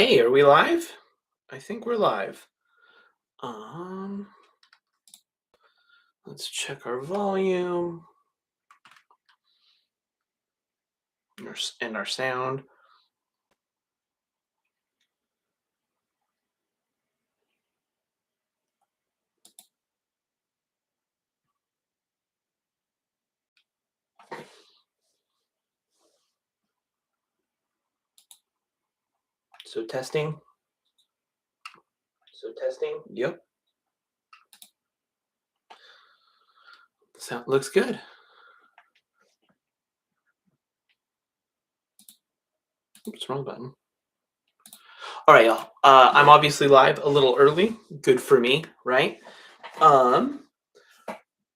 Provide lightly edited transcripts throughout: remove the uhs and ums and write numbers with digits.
Okay, are we live? I think we're live. Um, let's check our volume and our sound. So testing. Yep. Sound looks good. Oops, wrong button. All right, y'all. I'm obviously live a little early. Good for me, right? Um,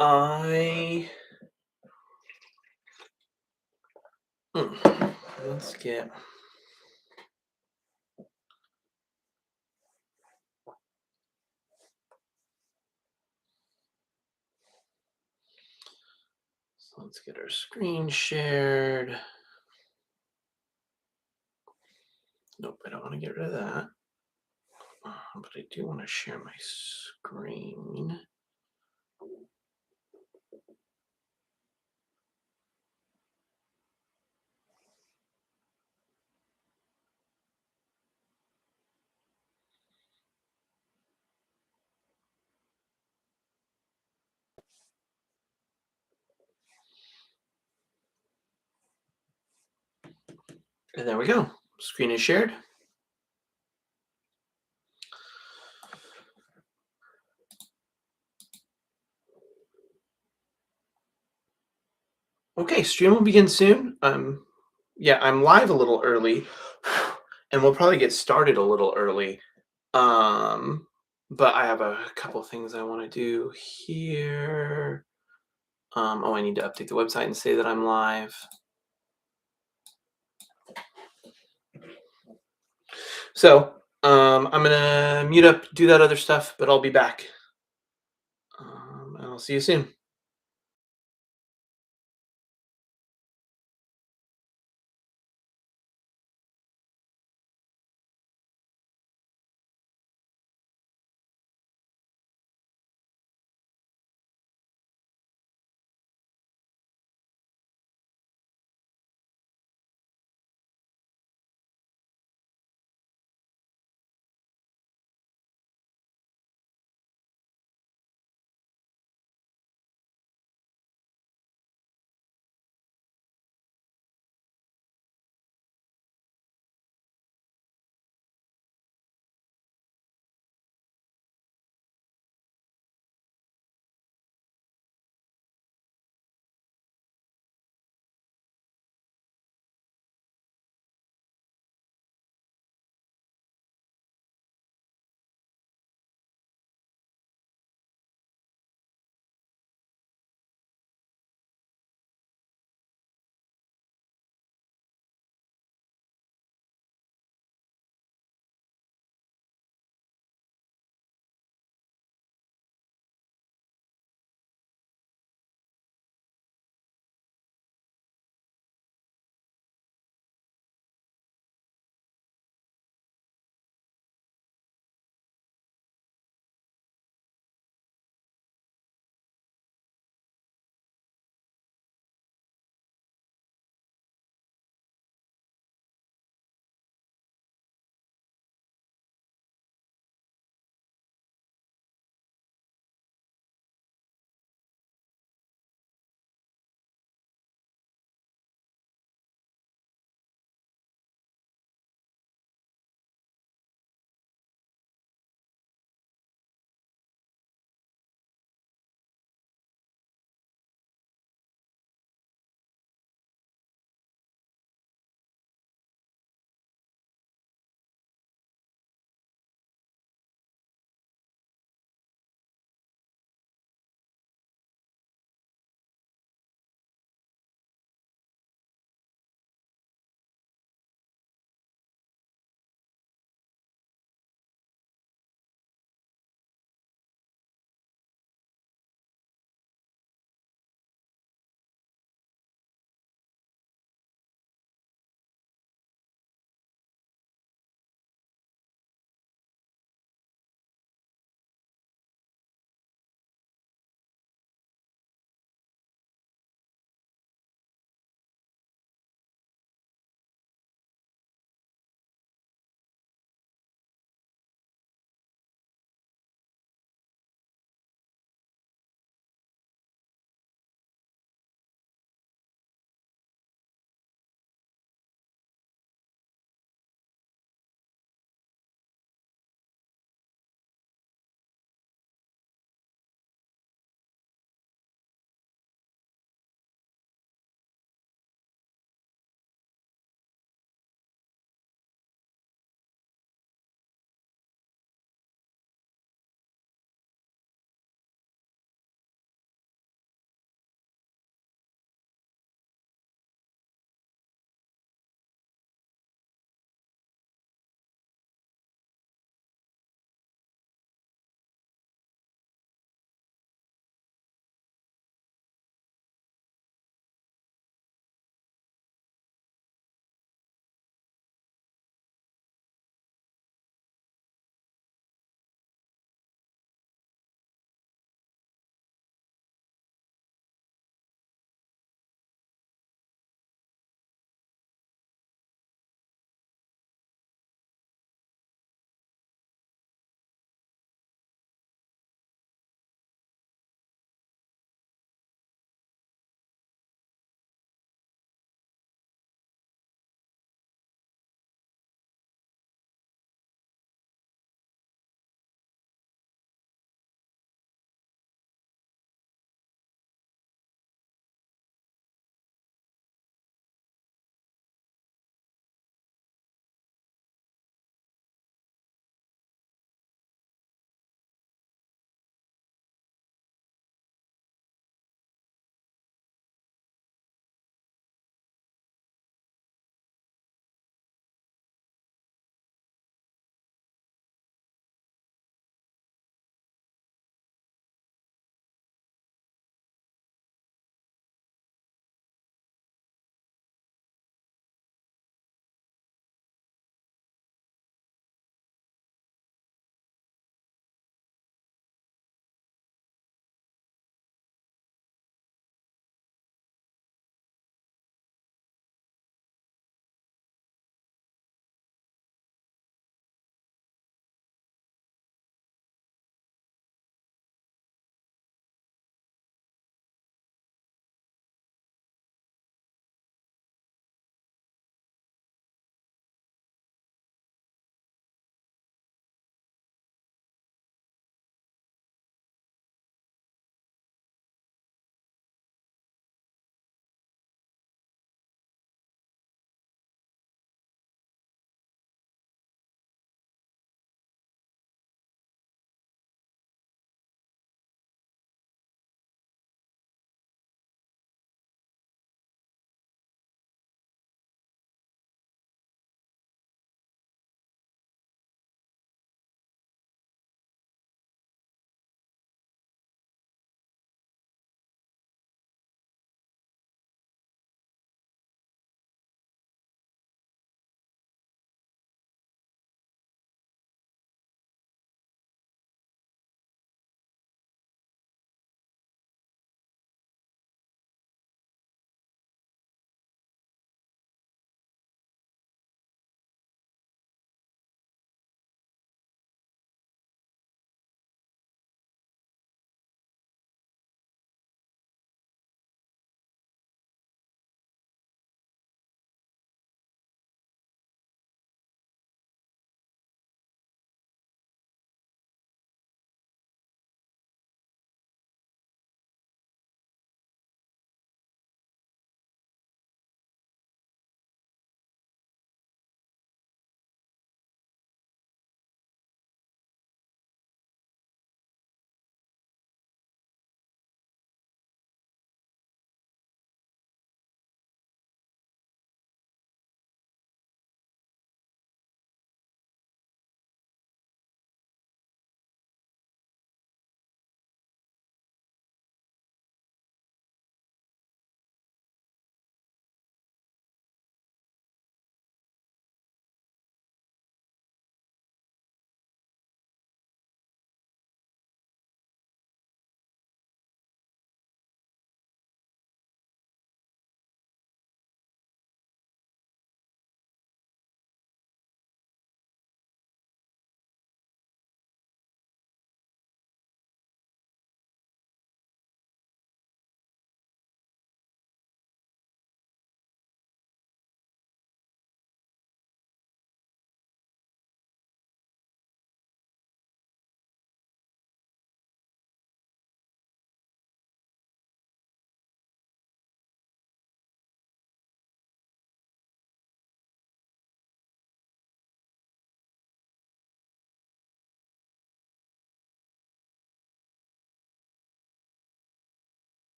I hmm, let's get. So let's get our screen shared. Nope, I don't want to get rid of that. But I do want to share my screen. And there we go. Screen is shared. Okay, stream will begin soon. Yeah, I'm live a little early, and we'll probably get started a little early. Um, but I have a couple things I want to do here. Oh, I need to update the website and say that I'm live. So, I'm gonna mute up, do that other stuff, but I'll be back. And I'll see you soon.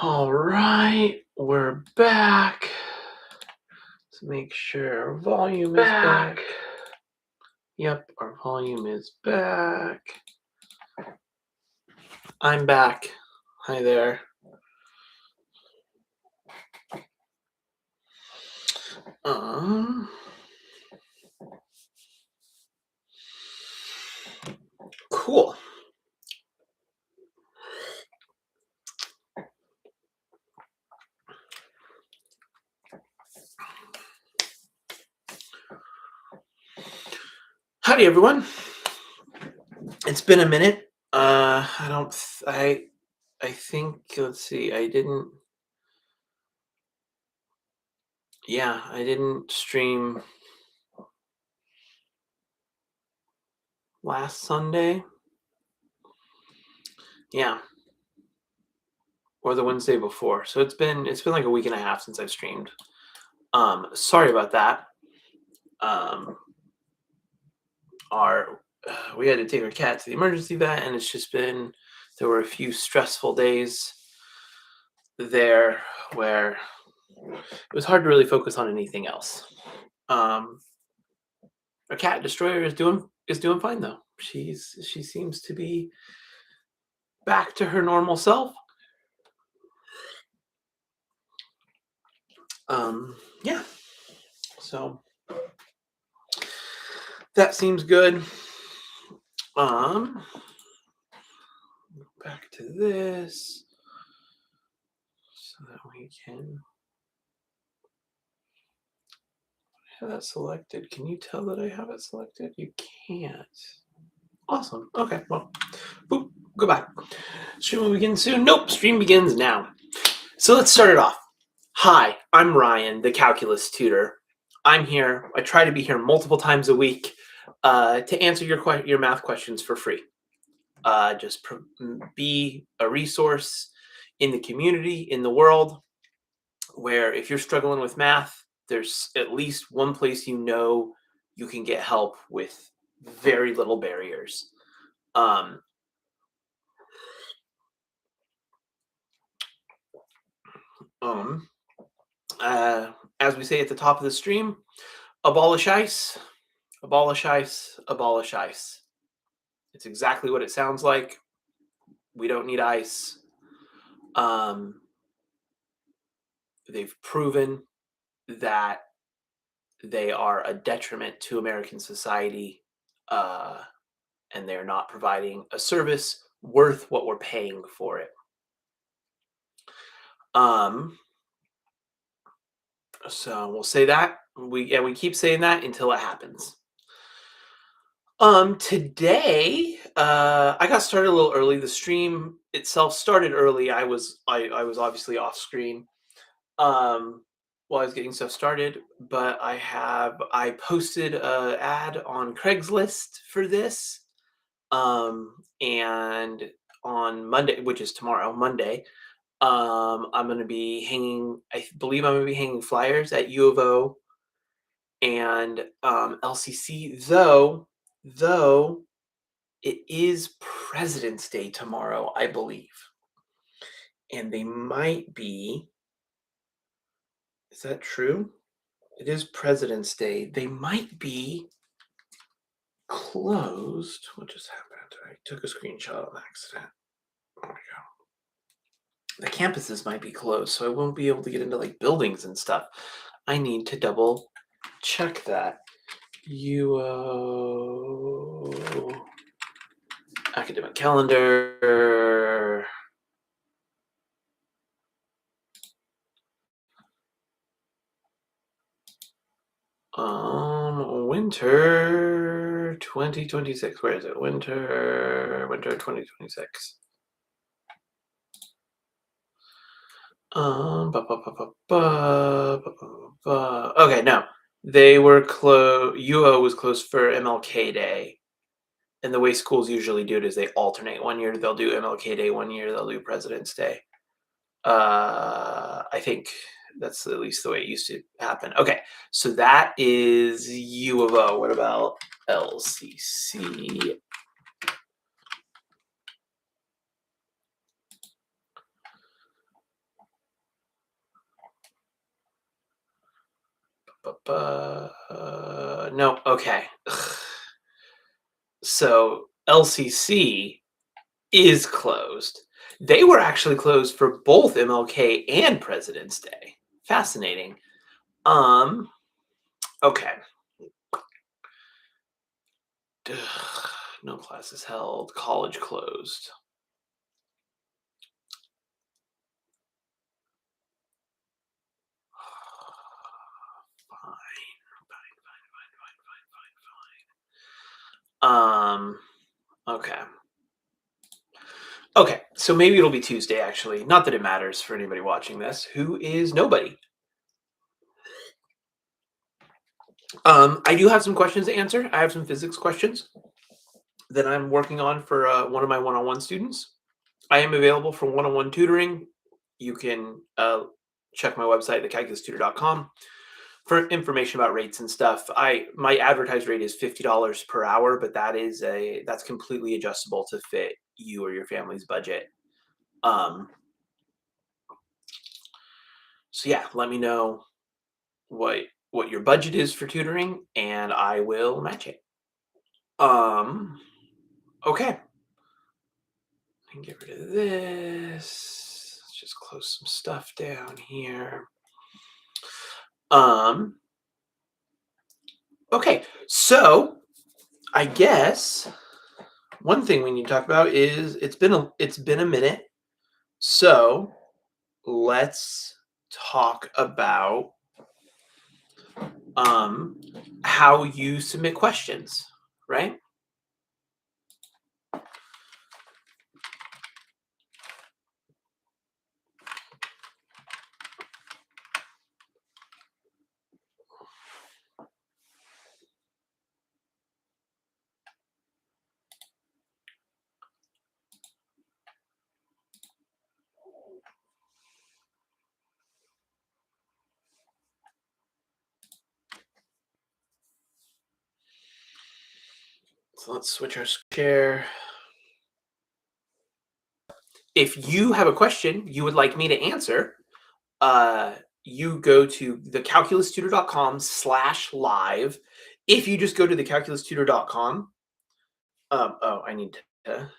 All right, we're back. Let's make sure our volume is back. Yep, our volume is back. I'm back. Hi there. Cool. Howdy, everyone. It's been a minute. I think, let's see, I didn't stream last Sunday. Yeah. Or the Wednesday before. So it's been like a week and a half since I've streamed. Sorry about that. We had to take our cat to the emergency vet, and there were a few stressful days there where it was hard to really focus on anything else. Our cat Destroyer is doing fine though. She seems to be back to her normal self. Yeah. So that seems good. Back to this so that we can have that selected. Can you tell that I have it selected? You can't. Awesome. Okay, well, boop, goodbye. Stream will begin soon. Nope, stream begins now. So let's start it off. Hi, I'm Ryan, the calculus tutor. I'm here. I try to be here multiple times a week to answer your math questions for free. Just be a resource in the community, in the world, where if you're struggling with math, there's at least one place you can get help with very little barriers. As we say at the top of the stream, abolish ice, abolish ice, abolish ice. It's exactly what it sounds like. We don't need ice. They've proven that they are a detriment to American society, and they're not providing a service worth what we're paying for it. So we'll say that. We keep saying that until it happens. Today, I got started a little early. The stream itself started early. I was obviously off screen while I was getting stuff started, but I posted an ad on Craigslist for this. And on Monday, which is tomorrow, Monday, I'm going to be hanging. I believe I'm going to be hanging flyers at U of O and LCC. Though it is President's Day tomorrow, I believe, and they might be. Is that true? It is President's Day. They might be closed. What just happened? I took a screenshot on accident. There we go. The campuses might be closed, so I won't be able to get into like buildings and stuff. I need to double check that. UO academic calendar. Winter 2026. Where is it? Winter 2026. Okay, no. They were closed. UO was closed for MLK Day. And the way schools usually do it is they alternate. One year they'll do MLK Day, one year they'll do President's Day. I think that's at least the way it used to happen. Okay, so that is U of O. What about LCC? No, okay. So LCC is closed. They were actually closed for both MLK and President's Day. Fascinating. Um, okay. No classes held. College closed. Fine, fine. Okay. Okay, so maybe it'll be Tuesday actually. Not that it matters for anybody watching this. Who is nobody? I do have some questions to answer. I have some physics questions that I'm working on for one of my one-on-one students. I am available for one-on-one tutoring. You can check my website, thecalculustutor.com, for information about rates and stuff. My advertised rate is $50 per hour, but that's completely adjustable to fit you or your family's budget. Um, so yeah, let me know what what your budget is for tutoring, and I will match it. Um, okay. I can get rid of this. Let's just close some stuff down here. Um, okay, so I guess one thing we need to talk about is it's been a minute. So let's talk about um how you submit questions, right? So let's switch our share. If you have a question you would like me to answer, uh, you go to thecalculustutor.com/live. If you just go to thecalculustutor.com, oh, I need to.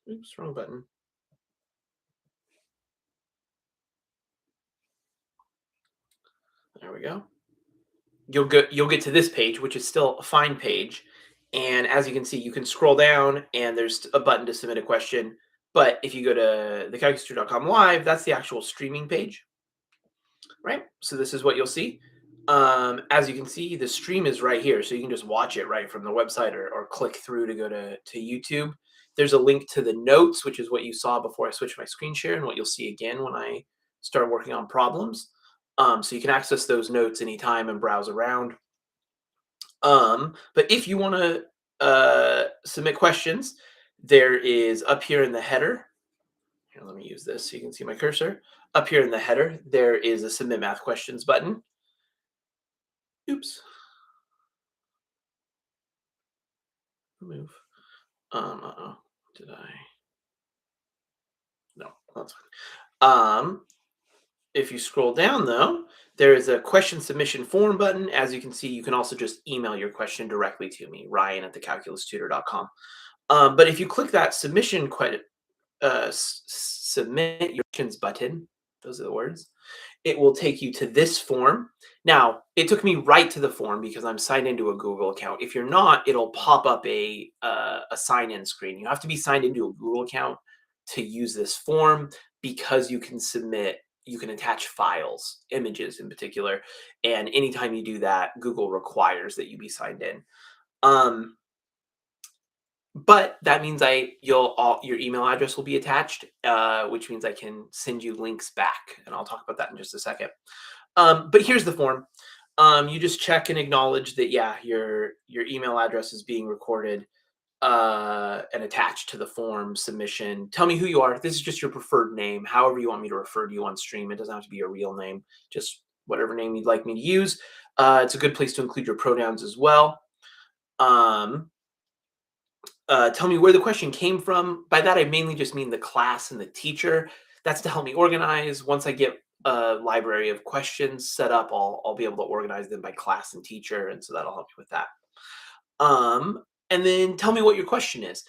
Oops, wrong button. There we go. You'll get to this page, which is still a fine page, and as you can see, you can scroll down, and there's a button to submit a question. But if you go to thecalculustutor.com live, that's the actual streaming page. Right? So this is what you'll see. As you can see, the stream is right here, so you can just watch it right from the website or click through to go to YouTube. There's a link to the notes, which is what you saw before I switched my screen share, and what you'll see again when I start working on problems. So you can access those notes anytime and browse around. But if you want to submit questions, there is up here in the header. Here, let me use this so you can see my cursor. Up here in the header, there is a submit math questions button. Oops. Move. Did I? No, that's fine. If you scroll down though, there is a question submission form button. As you can see, you can also just email your question directly to me, Ryan at thecalculustutor.com. But if you click that submit your questions button, those are the words, it will take you to this form. Now, it took me right to the form because I'm signed into a Google account. If you're not, it'll pop up a sign-in screen. You have to be signed into a Google account to use this form because you can attach files, images in particular, and anytime you do that, Google requires that you be signed in. Um, but that means your email address will be attached, which means I can send you links back, and I'll talk about that in just a second. But here's the form. You just check and acknowledge that yeah, your email address is being recorded and attached to the form submission. Tell me who you are. This is just your preferred name, however you want me to refer to you on stream. It doesn't have to be your real name, just whatever name you'd like me to use. It's a good place to include your pronouns as well. Um, Tell me where the question came from. By that, I mainly just mean the class and the teacher. That's to help me organize. a library of questions set up. I'll be able to organize them by class and teacher, and so that'll help you with that. And then tell me what your question is.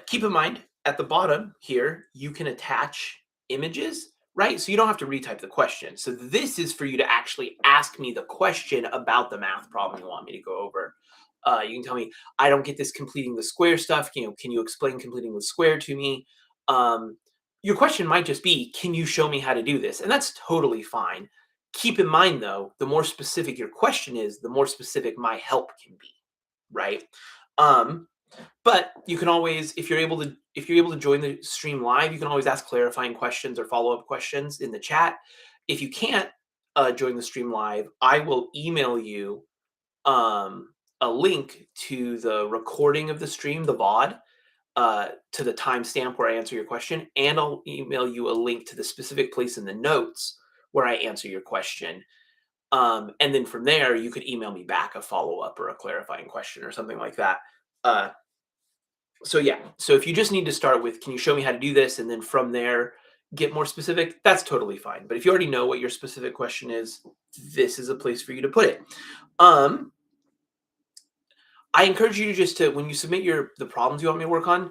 Keep in mind at the bottom here, you can attach images, right? So you don't have to retype the question. So this is for you to actually ask me the question about the math problem you want me to go over. You can tell me, I don't get this completing the square stuff. Can you explain completing the square to me? Um, your question might just be, can you show me how to do this? And that's totally fine. Keep in mind though, the more specific your question is, the more specific my help can be, right? Um, but you can always, if you're able to join the stream live, you can always ask clarifying questions or follow-up questions in the chat. If you can't join the stream live, I will email you a link to the recording of the stream, the VOD, to the timestamp where I answer your question, and I'll email you a link to the specific place in the notes where I answer your question. And then from there, you could email me back a follow-up or a clarifying question or something like that. Uh, so yeah, so if you just need to start with, can you show me how to do this? And then from there, get more specific, that's totally fine. But if you already know what your specific question is, this is a place for you to put it. I encourage you to when you submit the problems you want me to work on,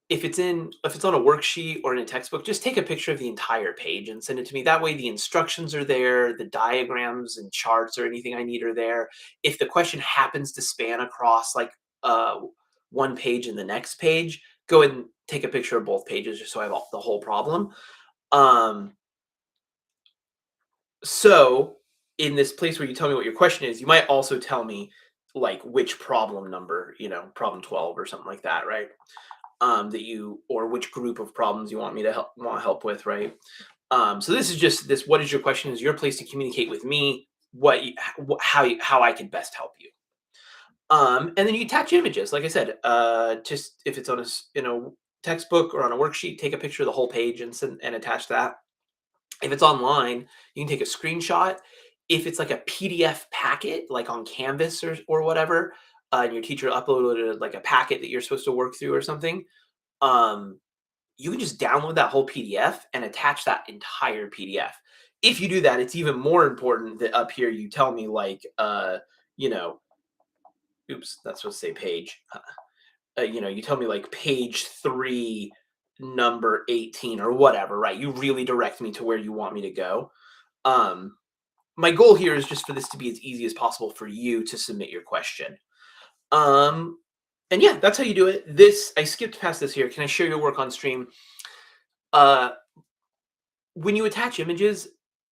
if it's on a worksheet or in a textbook, just take a picture of the entire page and send it to me. That way the instructions are there, the diagrams and charts or anything I need are there. If the question happens to span across like one page and the next page, go ahead and take a picture of both pages just so I have the whole problem. So in this place where you tell me what your question is, you might also tell me like which problem number, problem 12 or something like that, right? Or which group of problems you want me to want help with, right? So this is just this. What is your question? Is your place to communicate with me how I can best help you. And then you attach images, like I said. Just if it's on a textbook or on a worksheet, take a picture of the whole page and attach that. If it's online, you can take a screenshot. If it's like a PDF packet, like on Canvas or whatever, and your teacher uploaded like a packet that you're supposed to work through or something, you can just download that whole PDF and attach that entire PDF. If you do that, it's even more important that up here you tell me like, oops, that's supposed to say page. You tell me like page 3, number 18 or whatever, right? You really direct me to where you want me to go. My goal here is just for this to be as easy as possible for you to submit your question. And yeah, that's how you do it. I skipped past this here. Can I share your work on stream? When you attach images,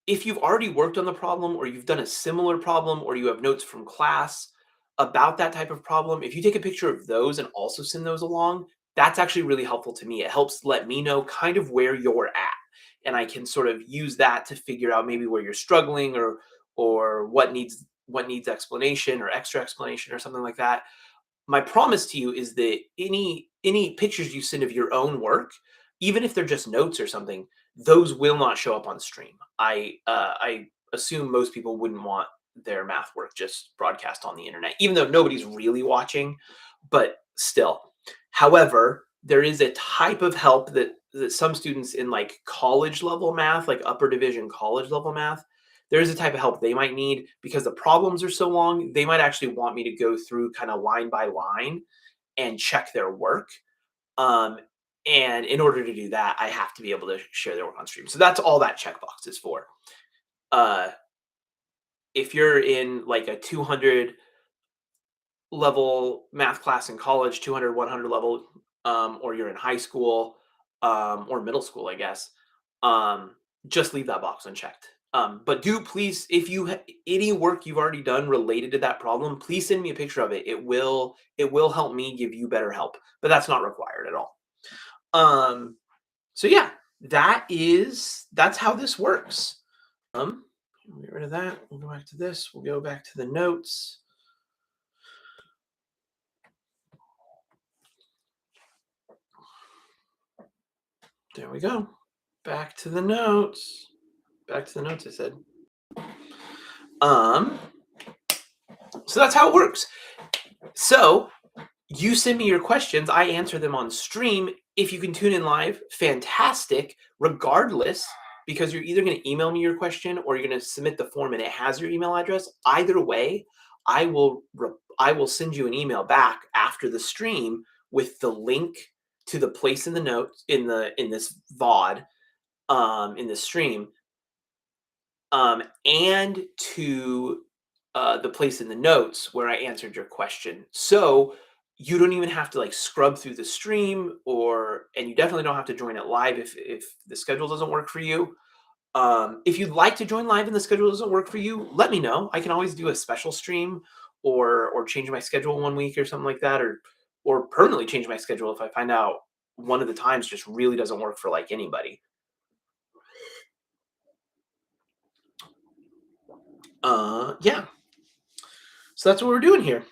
if you've already worked on the problem or you've done a similar problem or you have notes from class about that type of problem, if you take a picture of those and also send those along, that's actually really helpful to me. It helps let me know kind of where you're at. And I can sort of use that to figure out maybe where you're struggling or what needs explanation or extra explanation or something like that. My promise to you is that any pictures you send of your own work, even if they're just notes or something, those will not show up on stream. I assume most people wouldn't want their math work just broadcast on the internet, even though nobody's really watching, but still. However, there is a type of help that some students in like college level math, like upper division college level math, there is a type of help they might need because the problems are so long. They might actually want me to go through kind of line by line and check their work. And in order to do that, I have to be able to share their work on stream. So that's all that checkbox is for. If you're in like a 200 level math class in college, 200, 100 level, or you're in high school or middle school, I guess, just leave that box unchecked. But do please, if you any work you've already done related to that problem, please send me a picture of it. It will help me give you better help, but that's not required at all. So yeah, that's how this works. We'll get rid of that. We'll go back to this. We'll go back to the notes. There we go. Back to the notes. Back to the notes, I said. So that's how it works. So you send me your questions. I answer them on stream. If you can tune in live, fantastic. Regardless, because you're either going to email me your question or you're going to submit the form and it has your email address. Either way, I will send you an email back after the stream with the link to the place in the notes in this VOD in the stream, and to the place in the notes where I answered your question. So you don't even have to like scrub through the stream, and you definitely don't have to join it live if the schedule doesn't work for you. If you'd like to join live and the schedule doesn't work for you, let me know. I can always do a special stream or change my schedule 1 week or something like that, or permanently change my schedule if I find out one of the times just really doesn't work for like anybody. Yeah. So that's what we're doing here.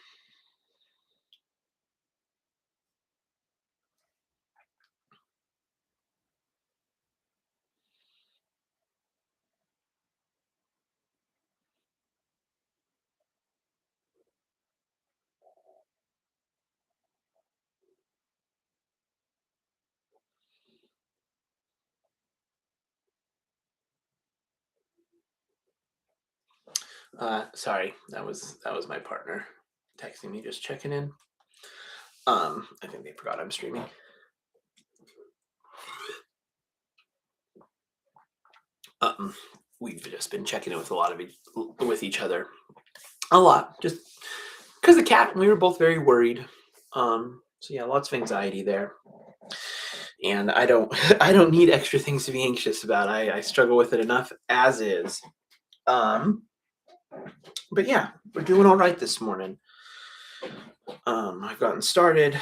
Sorry, that was my partner texting me, just checking in. I think they forgot I'm streaming. Um, we've just been checking in with with each other a lot, just because the cat. We were both very worried. So yeah, lots of anxiety there, and I don't I don't need extra things to be anxious about. I struggle with it enough as is. Um, but yeah, we're doing all right this morning. I've gotten started.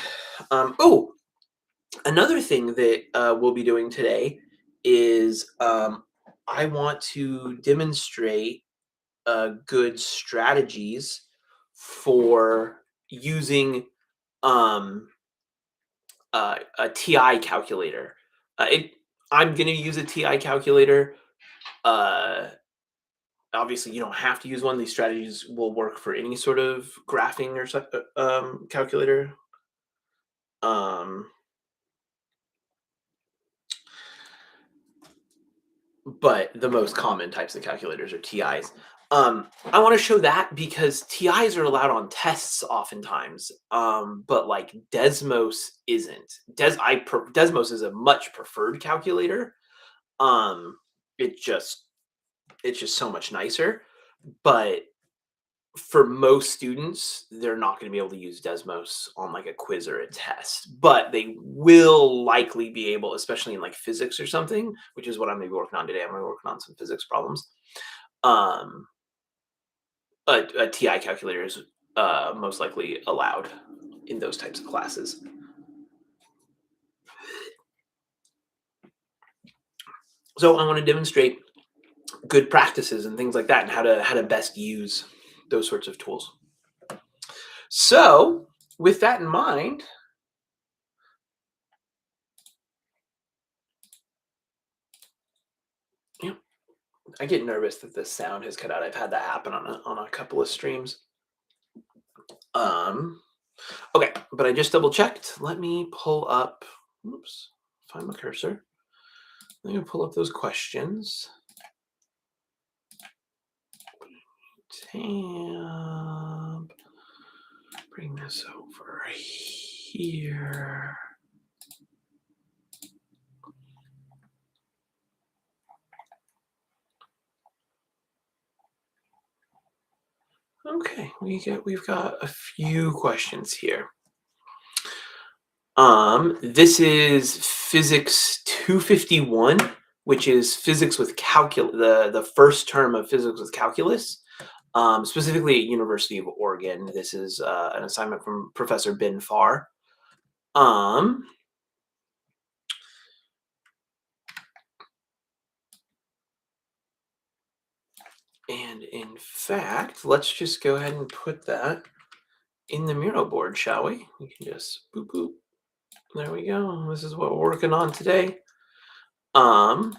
Oh, another thing that we'll be doing today is I want to demonstrate good strategies for using um, a TI calculator. I'm going to use a TI calculator. Uh, Obviously, you don't have to use one. These strategies will work for any sort of graphing or calculator. Um, but the most common types of calculators are TIs. I want to show that because TIs are allowed on tests oftentimes, but like Desmos isn't. Desmos is a much preferred calculator. Um, it just it's just so much nicer. But for most students, they're not going to be able to use Desmos on like a quiz or a test, but they will likely be able, especially in like physics or something, which is what I'm going to be working on today. I'm going to be working on some physics problems. Um, a TI calculator is most likely allowed in those types of classes. So I want to demonstrate good practices and things like that, and how to best use those sorts of tools. So with that in mind, yeah, I get nervous that the sound has cut out. I've had that happen on a couple of streams. Um, okay, but I just double checked. Let me pull up. Oops, find my cursor. Let me pull up those questions. Tab. Bring this over here. Okay, we've got a few questions here. This is physics 251, which is physics with calculus, the first term of physics with calculus, specifically at University of Oregon. This is an assignment from Professor Ben Farr. And in fact, let's just go ahead and put that in the Miro board, shall we? We can just boop boop. There we go. This is what we're working on today. And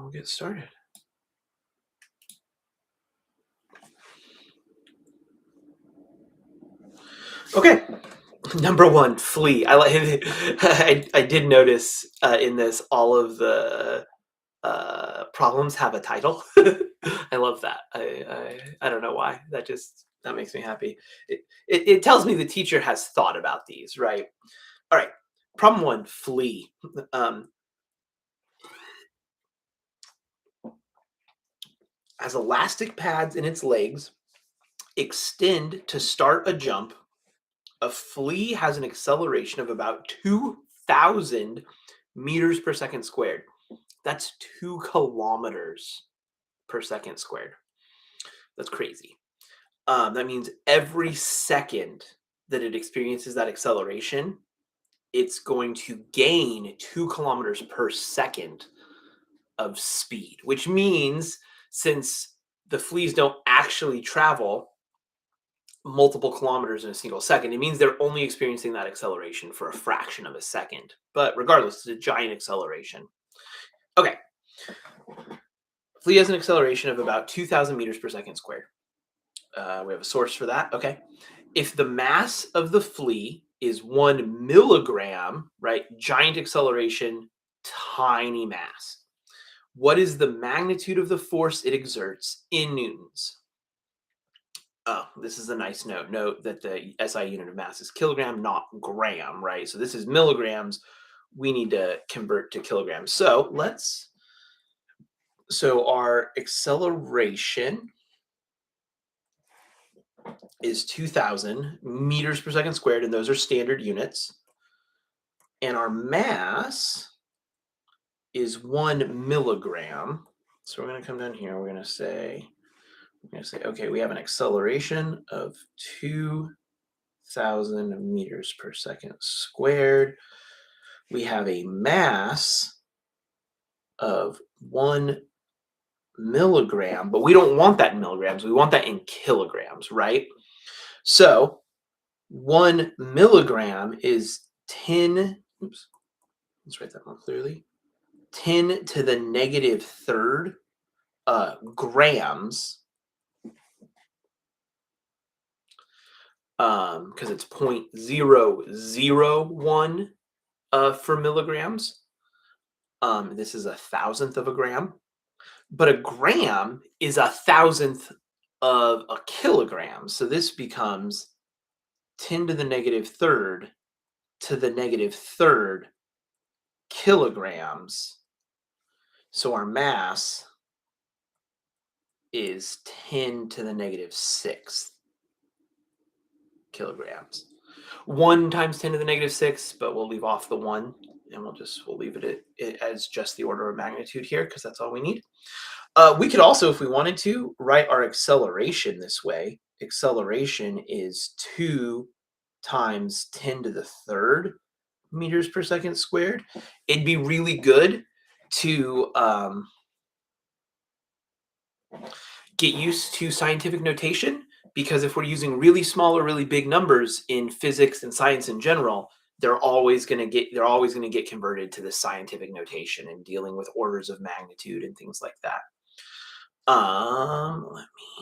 we'll get started. Okay, number one, flee. I like. I did notice in this all of the problems have a title. I love that. I don't know why. That makes me happy. It tells me the teacher has thought about these, right? All right. Problem one, flee. Um, has elastic pads in its legs, extend to start a jump. A flea has an acceleration of about 2,000 meters per second squared. That's 2 kilometers per second squared. That's crazy. That means every second that it experiences that acceleration, it's going to gain 2 kilometers per second of speed, which means since the fleas don't actually travel multiple kilometers in a single second, it means they're only experiencing that acceleration for a fraction of a second. But regardless, it's a giant acceleration. Okay, flea has an acceleration of about 2,000 meters per second squared. We have a source for that. Okay. If the mass of the flea is 1 milligram, right? Giant acceleration, tiny mass. What is the magnitude of the force it exerts in newtons? Oh, this is a nice note. Note that the SI unit of mass is kilogram, not gram, right? So this is milligrams. We need to convert to kilograms. So our acceleration is 2,000 meters per second squared, and those are standard units. And our mass is 1 milligram. So we're going to come down here. We're going to say, okay, we have an acceleration of 2,000 meters per second squared. We have a mass of 1 milligram, but we don't want that in milligrams. We want that in kilograms, right? So 1 milligram is 10. Oops, let's write that more clearly. 10 to the negative third grams, because it's 0.001 for milligrams. This is a thousandth of a gram, but a gram is a thousandth of a kilogram. So this becomes 10 to the negative third to the negative third kilograms. So our mass is 10 to the negative sixth kilograms. 1 times 10 to the negative 6, but we'll leave off the 1, and we'll leave it as just the order of magnitude here, because that's all we need. We could also, if we wanted to, write our acceleration this way. Acceleration is 2 times 10 to the third meters per second squared. It'd be really good to get used to scientific notation, because if we're using really small or really big numbers in physics and science in general, they're always going to get converted to the scientific notation and dealing with orders of magnitude and things like that. Let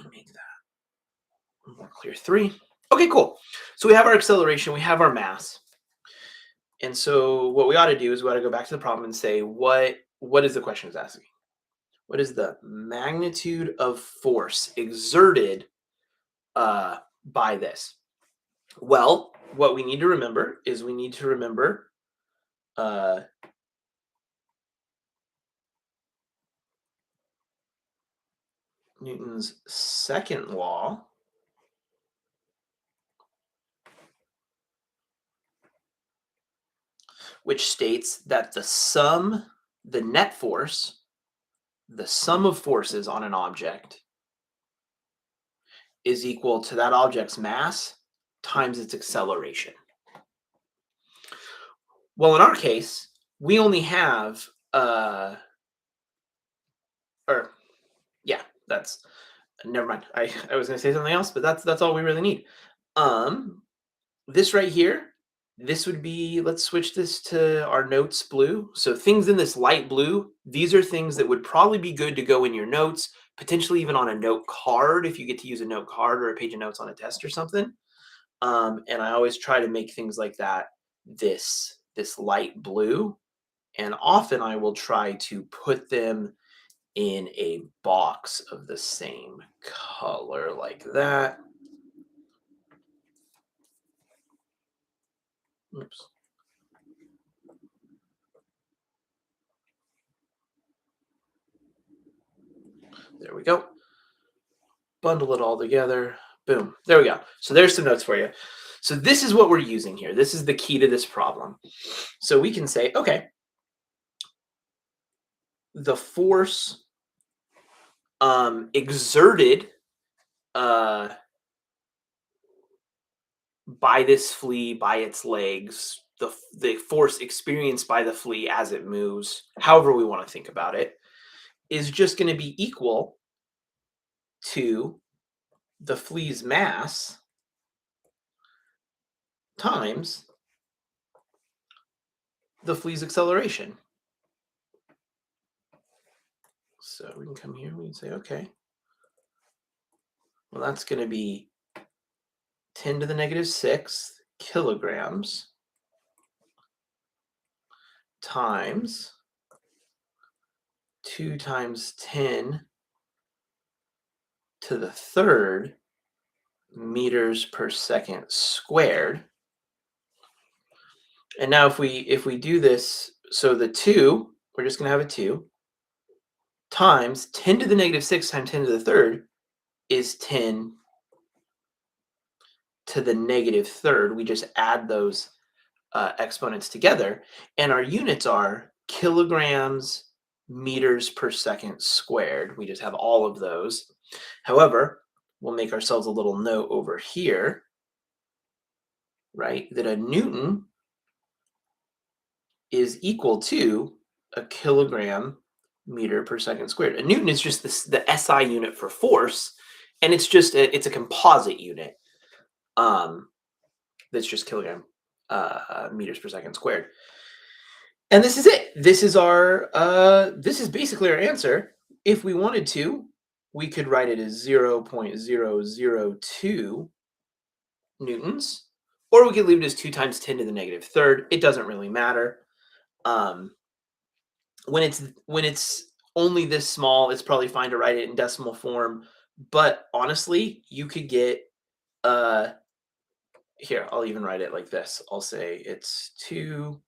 me make that more clear. 3. Okay, cool. So we have our acceleration, we have our mass. And so what we ought to do is we ought to go back to the problem and say, what is the question is asking? What is the magnitude of force exerted by this? Well, what we need to remember is Newton's second law, which states that the net force, the sum of forces on an object, is equal to that object's mass times its acceleration. Well, in our case, we only have that's never mind. I was going to say something else, but that's all we really need. This right here, this would be, let's switch this to our notes blue. So things in this light blue, these are things that would probably be good to go in your notes, potentially even on a note card if you get to use a note card or a page of notes on a test or something. And I always try to make things like that this light blue, and often I will try to put them in a box of the same color like that. Oops. There we go. Bundle it all together. Boom. There we go. So there's some notes for you. So this is what we're using here. This is the key to this problem. So we can say, okay, the force exerted uh, by this flea, by its legs, the force experienced by the flea as it moves, however we want to think about it, is just going to be equal to the flea's mass times the flea's acceleration. So we can come here, we can say, okay, well, that's going to be 10 to the negative 6 kilograms times 2 times 10 to the third meters per second squared. And now if we do this, so the 2, we're just going to have a 2 times 10 to the negative 6 times 10 to the third is 10 to the negative third. We just add those exponents together, and our units are kilograms meters per second squared. We just have all of those. However, we'll make ourselves a little note over here, right, that a newton is equal to a kilogram meter per second squared. A newton is just the SI unit for force, and it's a composite unit that's just kilogram meters per second squared. And this is it. This is basically our answer. If we wanted to, we could write it as 0.002 newtons, or we could leave it as 2 times 10 to the negative third. It doesn't really matter. Um, when it's only this small, it's probably fine to write it in decimal form. But honestly, you could get here. I'll even write it like this. I'll say it's 2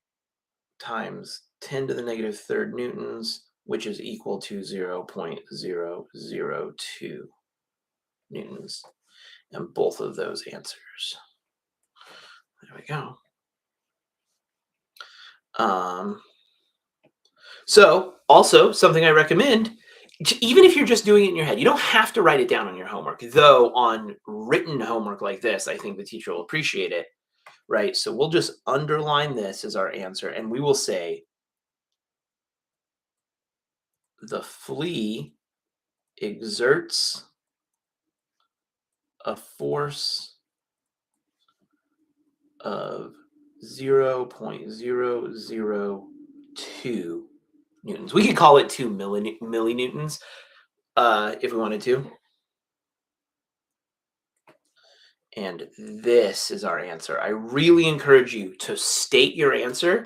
times 10 to the negative third newtons, which is equal to 0.002 newtons. And both of those answers. There we go. So also something I recommend, even if you're just doing it in your head, you don't have to write it down on your homework. Though on written homework like this, I think the teacher will appreciate it, right? So we'll just underline this as our answer, and we will say the flea exerts a force of 0.002 newtons. We could call it 2 millinewtons if we wanted to. And this is our answer. I really encourage you to state your answer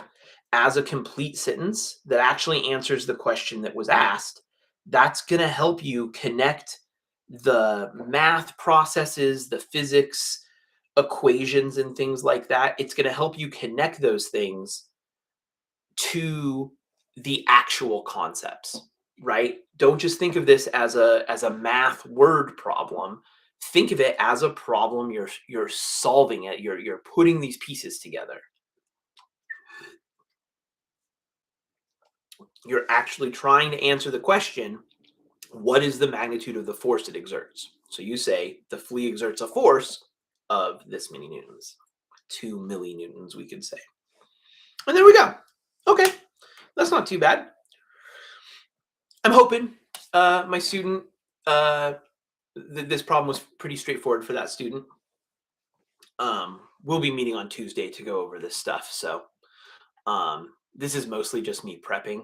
as a complete sentence that actually answers the question that was asked. That's going to help you connect the math processes, the physics equations, and things like that. It's going to help you connect those things to the actual concepts, right? Don't just think of this as a math word problem. Think of it as a problem. You're solving it. You're putting these pieces together. You're actually trying to answer the question, what is the magnitude of the force it exerts? So you say the flea exerts a force of this many newtons, 2 millinewtons, we could say. And there we go. Okay, that's not too bad. I'm hoping my student, this problem was pretty straightforward for that student. We'll be meeting on Tuesday to go over this stuff. So this is mostly just me prepping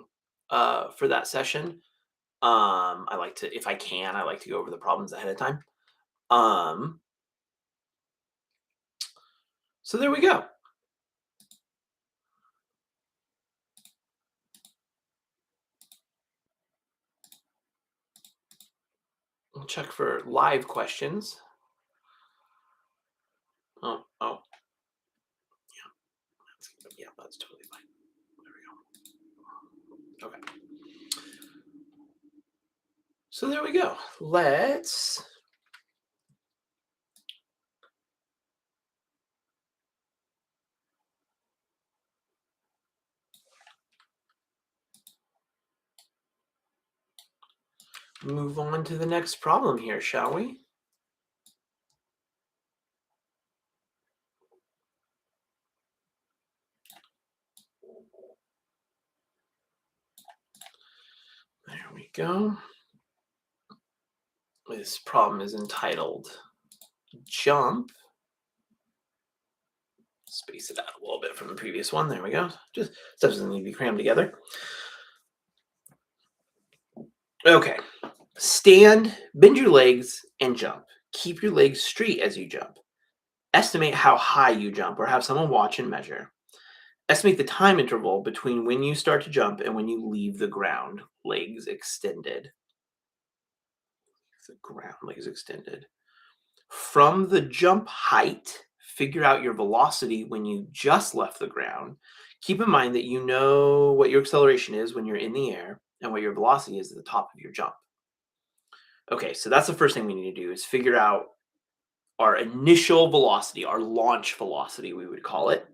for that session. I like to, if I can, I like to go over the problems ahead of time. So there we go. We'll check for live questions. Oh, yeah, that's totally fine. There we go. Okay. So there we go. Let's move on to the next problem here, shall we? There we go. This problem is entitled Jump. Space it out a little bit from the previous one. There we go. Just stuff doesn't need to be crammed together. Okay. Stand, bend your legs, and jump. Keep your legs straight as you jump. Estimate how high you jump, or have someone watch and measure. Estimate the time interval between when you start to jump and when you leave the ground, legs extended. The ground, legs extended. From the jump height, figure out your velocity when you just left the ground. Keep in mind that you know what your acceleration is when you're in the air and what your velocity is at the top of your jump. Okay, so that's the first thing we need to do is figure out our initial velocity, our launch velocity, we would call it.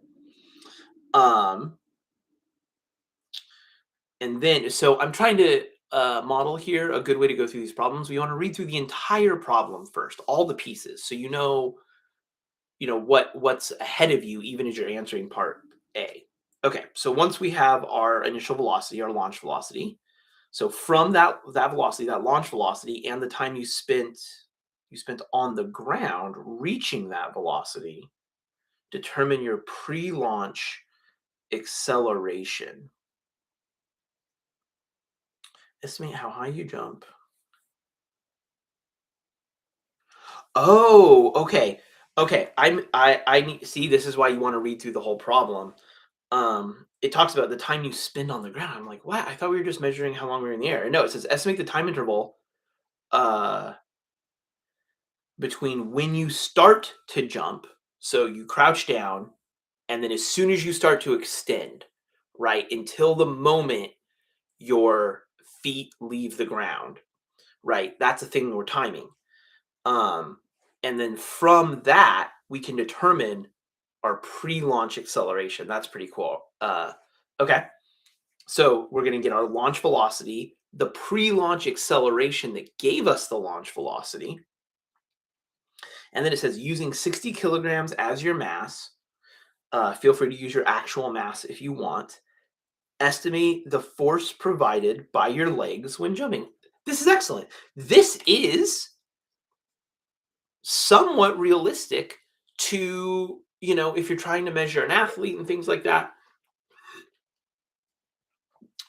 And then, so I'm trying to model here a good way to go through these problems. We want to read through the entire problem first, all the pieces, so what's ahead of you, even as you're answering part A. Okay, so once we have our initial velocity, our launch velocity, so from that velocity, that launch velocity, and the time you spent on the ground reaching that velocity, determine your pre-launch acceleration. Estimate how high you jump. Oh, okay. Okay. I need see, this is why you want to read through the whole problem. It talks about the time you spend on the ground. I'm like, what? I thought we were just measuring how long we were in the air. No, it says estimate the time interval uh between when you start to jump. So you crouch down, and then as soon as you start to extend, right, until the moment your feet leave the ground, right? That's a thing we're timing. Um, and then from that, we can determine our pre-launch acceleration. That's pretty cool. Okay, so we're going to get our launch velocity, the pre-launch acceleration that gave us the launch velocity, and then it says using 60 kilograms as your mass. Feel free to use your actual mass if you want. Estimate the force provided by your legs when jumping. This is excellent. This is somewhat realistic to, if you're trying to measure an athlete and things like that.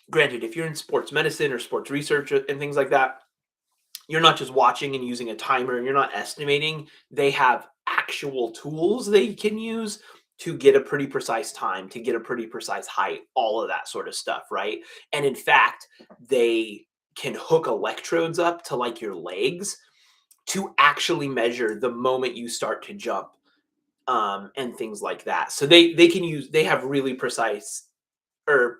Granted, if you're in sports medicine or sports research and things like that, you're not just watching and using a timer and you're not estimating. They have actual tools they can use to get a pretty precise time, to get a pretty precise height, all of that sort of stuff, right? And in fact, they can hook electrodes up to like your legs to actually measure the moment you start to jump, and things like that. So they have really precise, or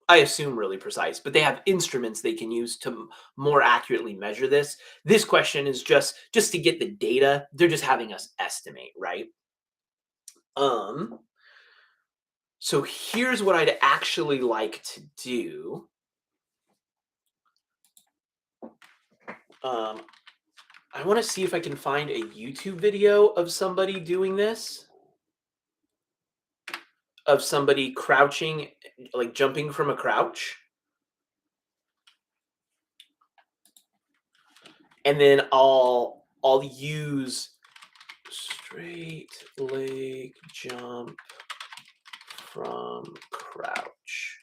I assume really precise, but they have instruments they can use to more accurately measure this. This question is just to get the data. They're just having us estimate, right? Um, so here's what I'd actually like to do. Um, I want to see if I can find a YouTube video of somebody doing this, of somebody crouching, like jumping from a crouch. And then I'll use straight leg jump from crouch.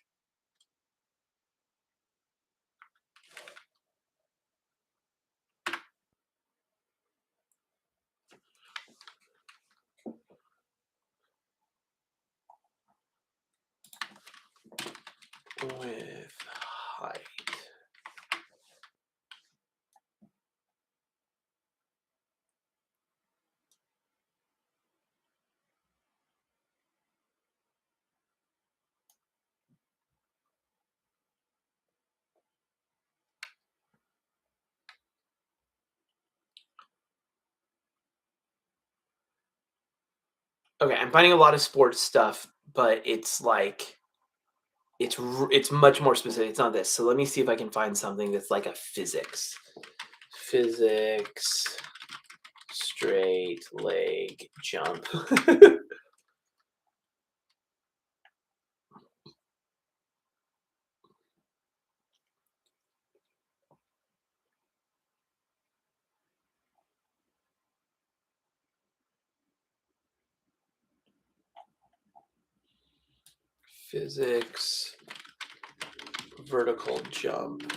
Okay, I'm finding a lot of sports stuff, but it's like it's much more specific. It's not this. So let me see if I can find something that's like a physics. Physics straight leg jump. Physics vertical jump.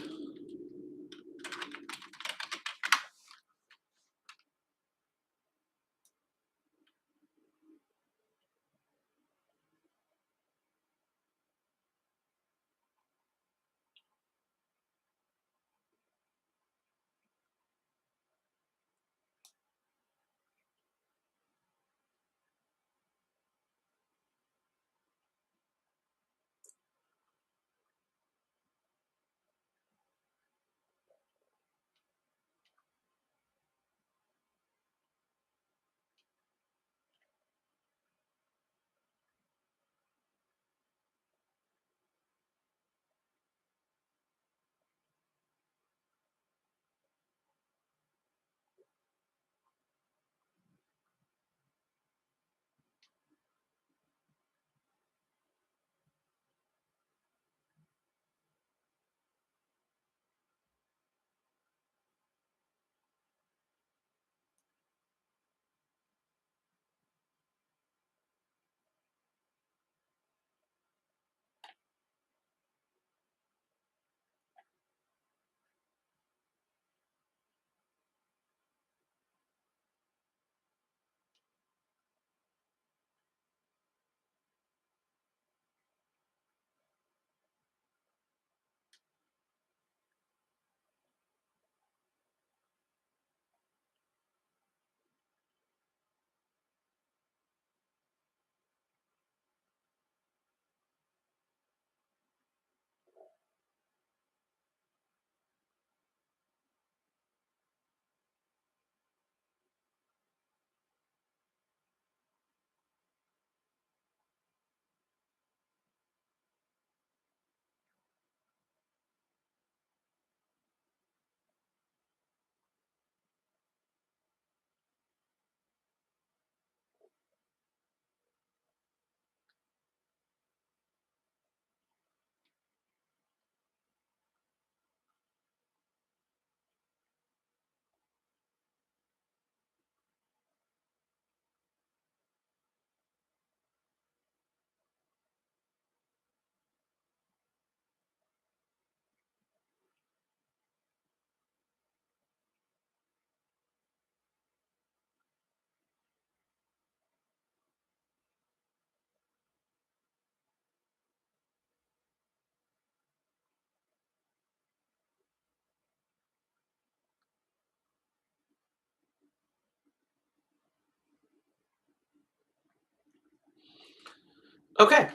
Okay,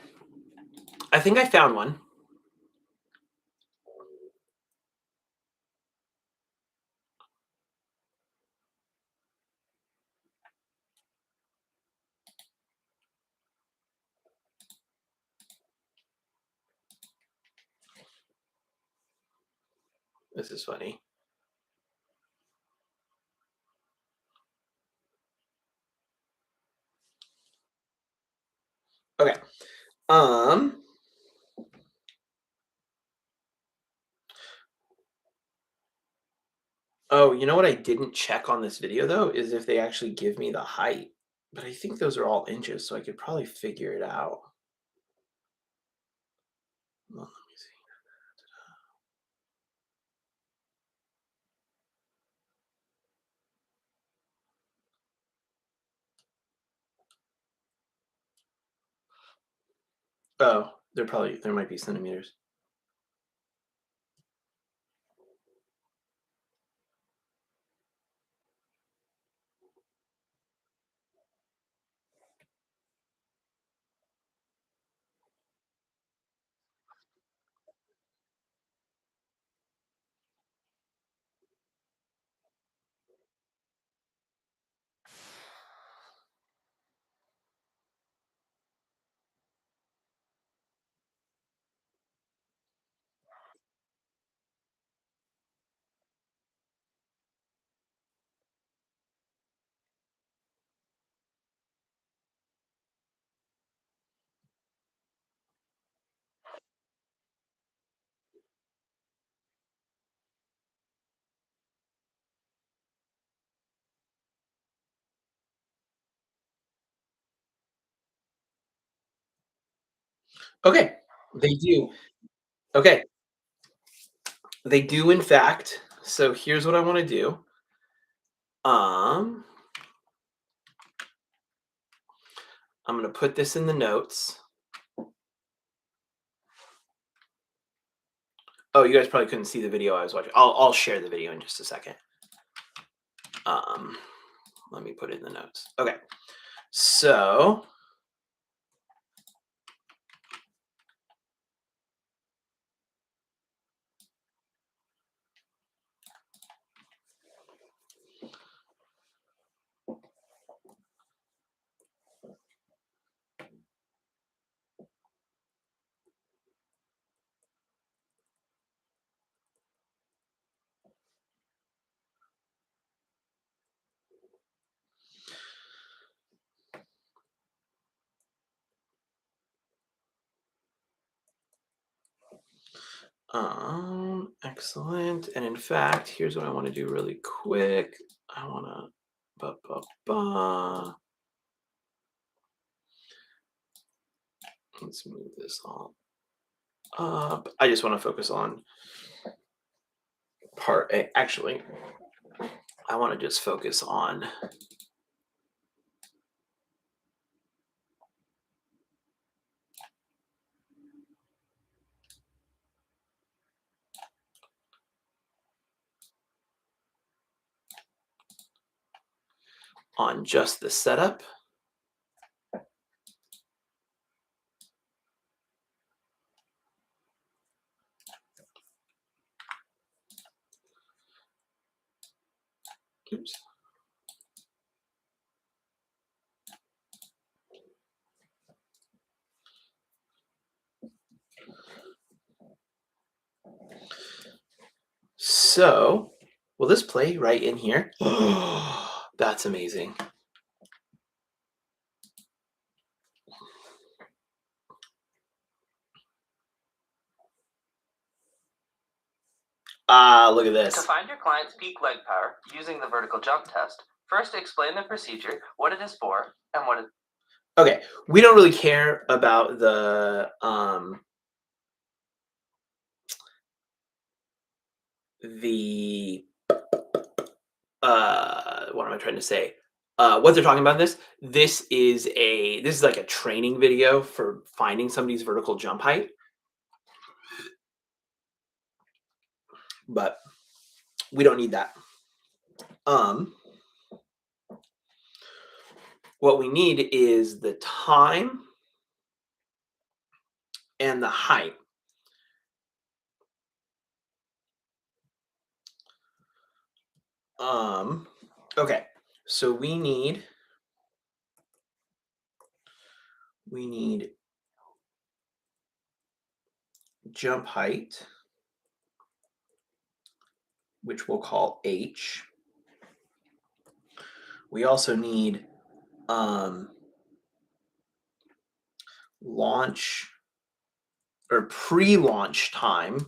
I think I found one. This is funny. Okay. Um. Oh, you know what I didn't check on this video though is if they actually give me the height. But I think those are all inches, so I could probably figure it out. Well, let me see. Oh, there might be centimeters. Okay, they do. Okay, they do in fact. So here's what I wanna do. Um, I'm gonna put this in the notes. Oh, you guys probably couldn't see the video I was watching. I'll share the video in just a second. Um, Let me put it in the notes. Okay. So, excellent. And in fact, here's what I want to do really quick. I want to, ba, ba, ba. Let's move this all up. I just want to focus on part A. Actually, I want to just focus on just the setup. Oops. So, will this play right in here? That's amazing. Ah, look at To this. find your client's peak leg power using the vertical jump test, first explain the procedure, what it is for, and what it. Okay, we don't really care about the what am I trying to say? What they're talking about in this. This is like a training video for finding somebody's vertical jump height, but we don't need that. Um, what we need is the time and the height. Um, okay, so we need jump height, which we'll call H. We also need launch or pre-launch time,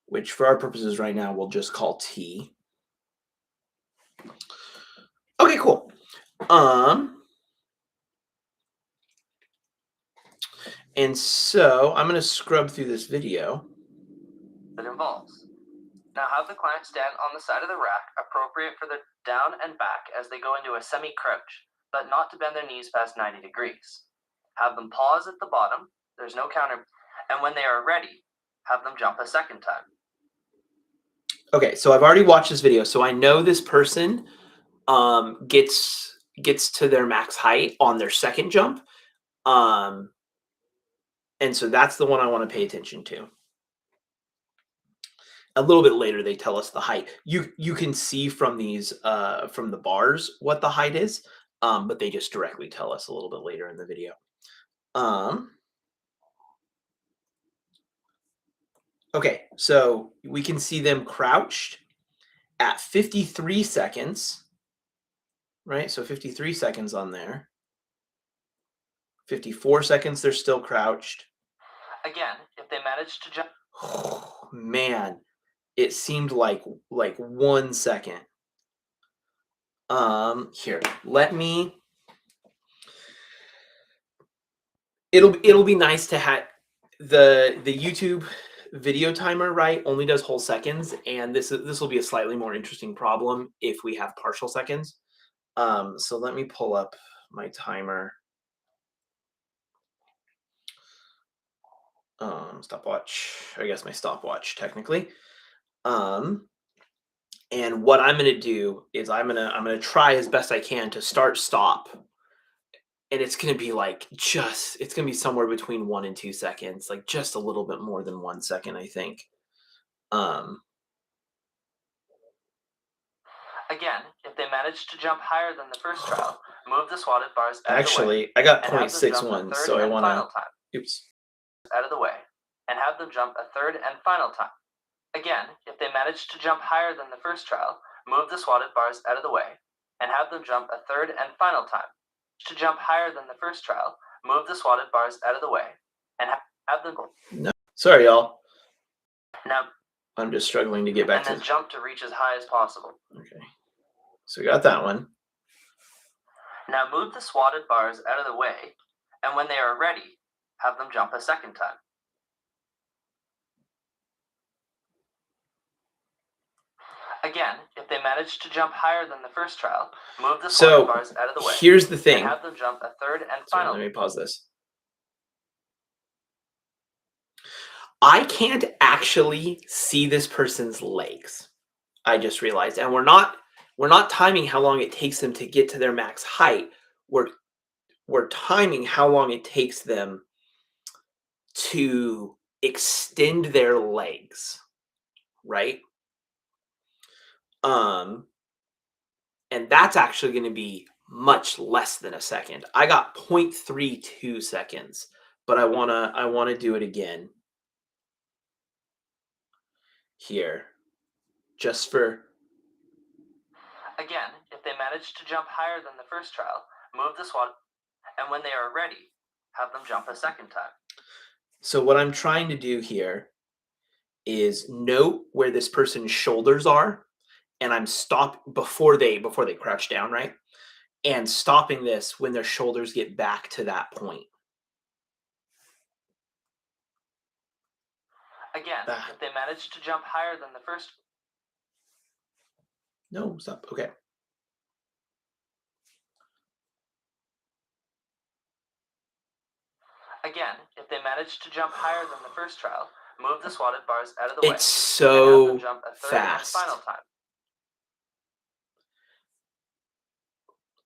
which for our purposes right now we'll just call T. Okay, cool. And so I'm going to scrub through this video. That involves. Now have the client stand on the side of the rack appropriate for their down and back as they go into a semi-crouch, but not to bend their knees past 90 degrees. Have them pause at the bottom, there's no counter, and when they are ready, have them jump a second time. Okay, so I've already watched this video, so I know this person gets to their max height on their second jump. And so that's the one I want to pay attention to. A little bit later they tell us the height. You can see from these from the bars what the height is, but they just directly tell us a little bit later in the video. Okay, so we can see them crouched at 53 seconds, right? So 53 seconds on there. 54 seconds, they're still crouched. Again, if they manage to jump. Oh, man, it seemed like 1 second. Here, let me. It'll be nice to have the YouTube video timer, right, only does whole seconds, and this will be a slightly more interesting problem if we have partial seconds. So let me pull up my timer. Stopwatch. I guess my stopwatch technically. And what I'm gonna do is I'm gonna try as best I can to start stop, and it's gonna be like it's gonna be somewhere between 1 and 2 seconds, like just a little bit more than 1 second, I think. Um, Again, if they manage to jump higher than the first trial, move the swatted bars out of the way Actually, I got and have them jump a 0.61, third so I and wanna. final time. Oops. Out of the way and have them jump a third and final time. Again, if they manage to jump higher than the first trial, move the swatted bars out of the way and have them jump a third and final time. To jump higher than the first trial, move the swatted bars out of the way and have them No, sorry, y'all. now I'm just struggling to get back and to. then jump to reach as high as possible. Okay, so we got that one. Now move the swatted bars out of the way, and when they are ready, have them jump a second time. Again, if they manage to jump higher than the first trial, move the swatted bars out of the way. Here's the thing. And have them jump a third and Sorry, final. let me pause this. I can't actually see this person's legs. I just realized, and we're not timing how long it takes them to get to their max height. We're timing how long it takes them to extend their legs, right? And that's actually going to be much less than a second. I got 0.32 seconds, but I want to do it again here just for. Again, if they manage to jump higher than the first trial, move the swat, and when they are ready, have them jump a second time. So what I'm trying to do here is note where this person's shoulders are, and I'm stop before they crouch down, right? And stopping this when their shoulders get back to that point. Again, if they manage to jump higher than the first. No, stop. Okay. Again, if they manage to jump higher than the first trial, move the swatted bars out of the way. It's and have so them jump a third fast. and final time.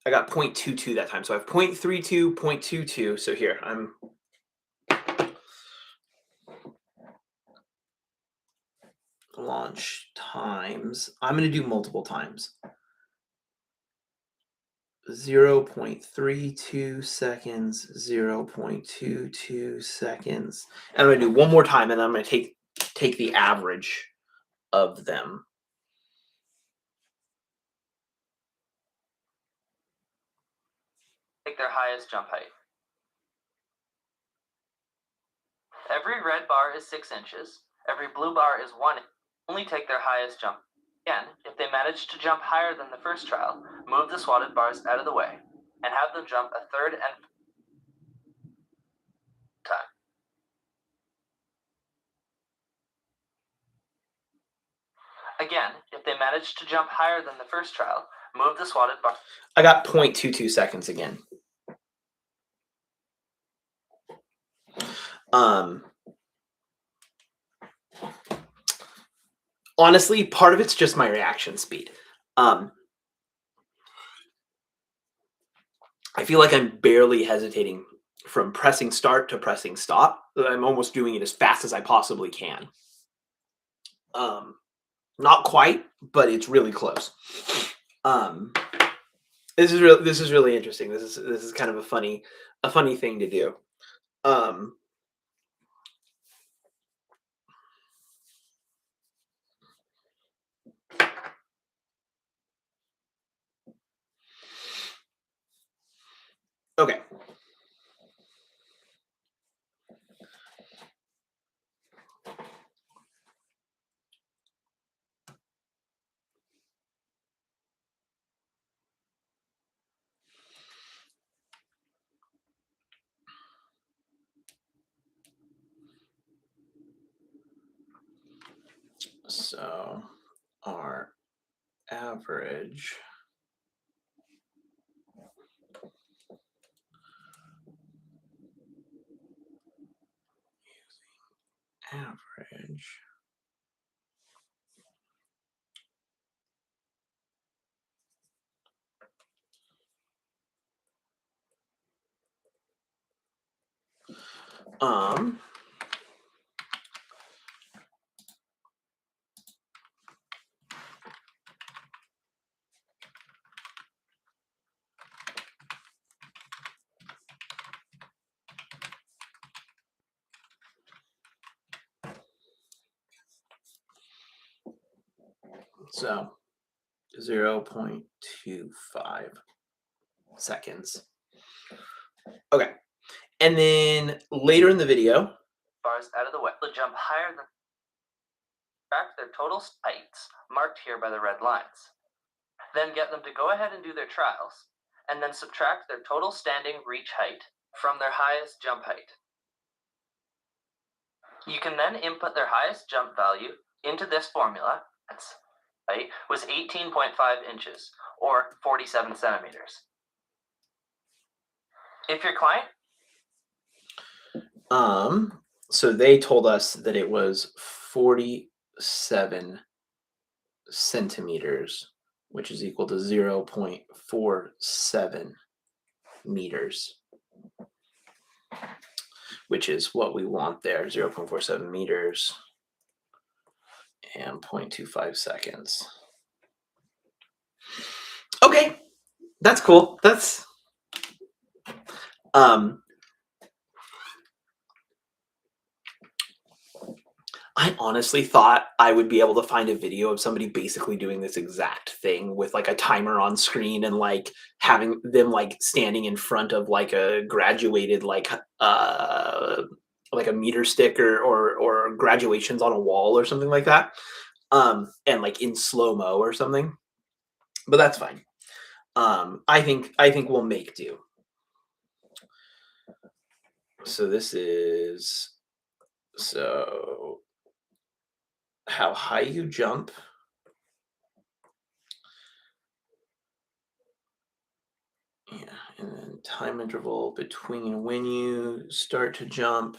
I got 0.22 that time. So I have 0.32, 0.22. So here, I'm launch times. I'm going to do multiple times. 0.32 seconds, 0.22 seconds. And I'm going to do one more time, and I'm going to take the average of them. Take their highest jump height. Every red bar is 6 inches. Every blue bar is 1 inch. Only take their highest jump. Again, if they manage to jump higher than the first trial, move the swatted bars out of the way and have them jump a third and time. Again, if they manage to jump higher than the first trial, move the swatted bar. I got 0.22 seconds again. Honestly, part of it's just my reaction speed. I feel like I'm barely hesitating from pressing start to pressing stop. I'm almost doing it as fast as I possibly can. Not quite, but it's really close. This is really interesting. This is kind of a funny thing to do. Okay. So our average average um so 0.25 seconds. Okay. And then later in the video, Bars out of the way. They'll jump higher than track their total heights, marked here by the red lines. Then get them to go ahead and do their trials, and then subtract their total standing reach height from their highest jump height. You can then input their highest jump value into this formula. Its height was 18.5 inches, or 47 centimeters. If your client so they told us that it was 47 centimeters, which is equal to 0.47 meters, which is what we want there, 0.47 meters and 0.25 seconds. Okay, that's cool. That's I honestly thought I would be able to find a video of somebody basically doing this exact thing with like a timer on screen and like having them like standing in front of like a graduated like a meter stick or graduations on a wall or something like that. And like in slow-mo or something. But that's fine. I think we'll make do. So this is so how high you jump. Yeah, and then time interval between when you start to jump.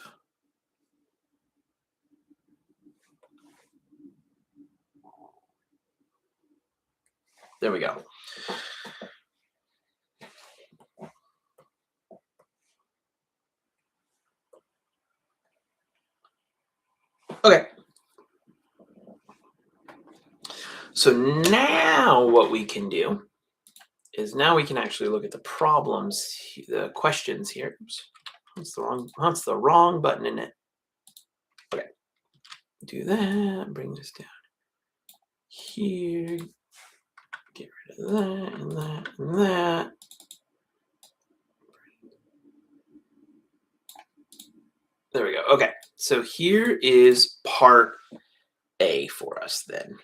There we go. Okay. So now what we can do is now we can actually look at the problems, the questions here. Oops. That's the wrong button in it. Okay. Do that, bring this down here. Get rid of that and that and that. There we go. Okay. So here is part A for us then.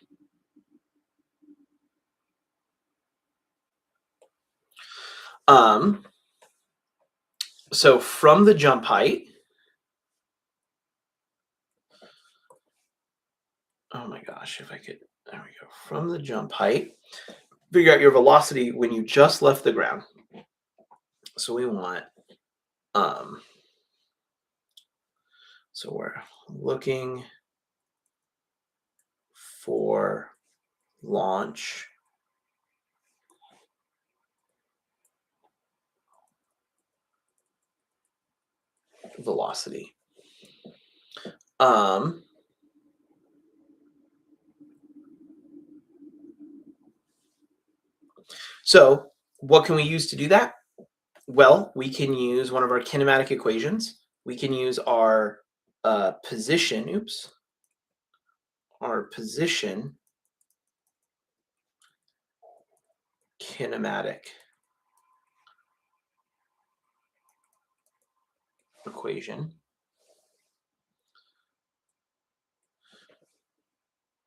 So from the jump height, oh my gosh, if I could, there we go. From the jump height, figure out your velocity when you just left the ground. So we want, so we're looking for launch velocity. So what can we use to do that? Well, we can use one of our kinematic equations. We can use our position, our position kinematic equation,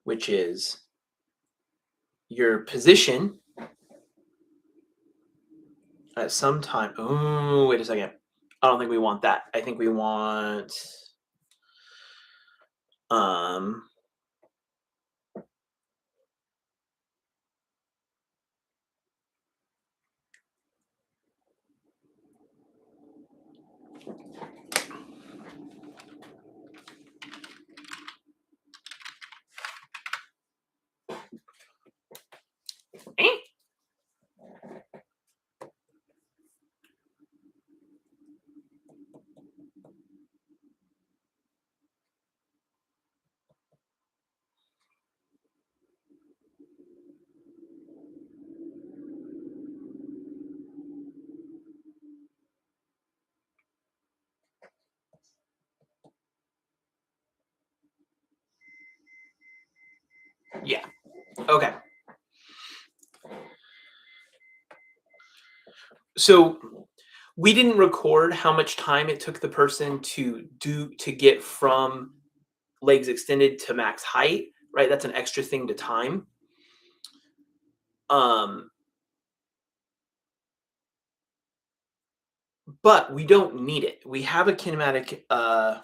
which is your position at some time. Oh, wait a second. I don't think we want that. I think we want Yeah. Okay. So we didn't record how much time it took the person to get from legs extended to max height, right? That's an extra thing to time. Um, but we don't need it. We have a kinematic uh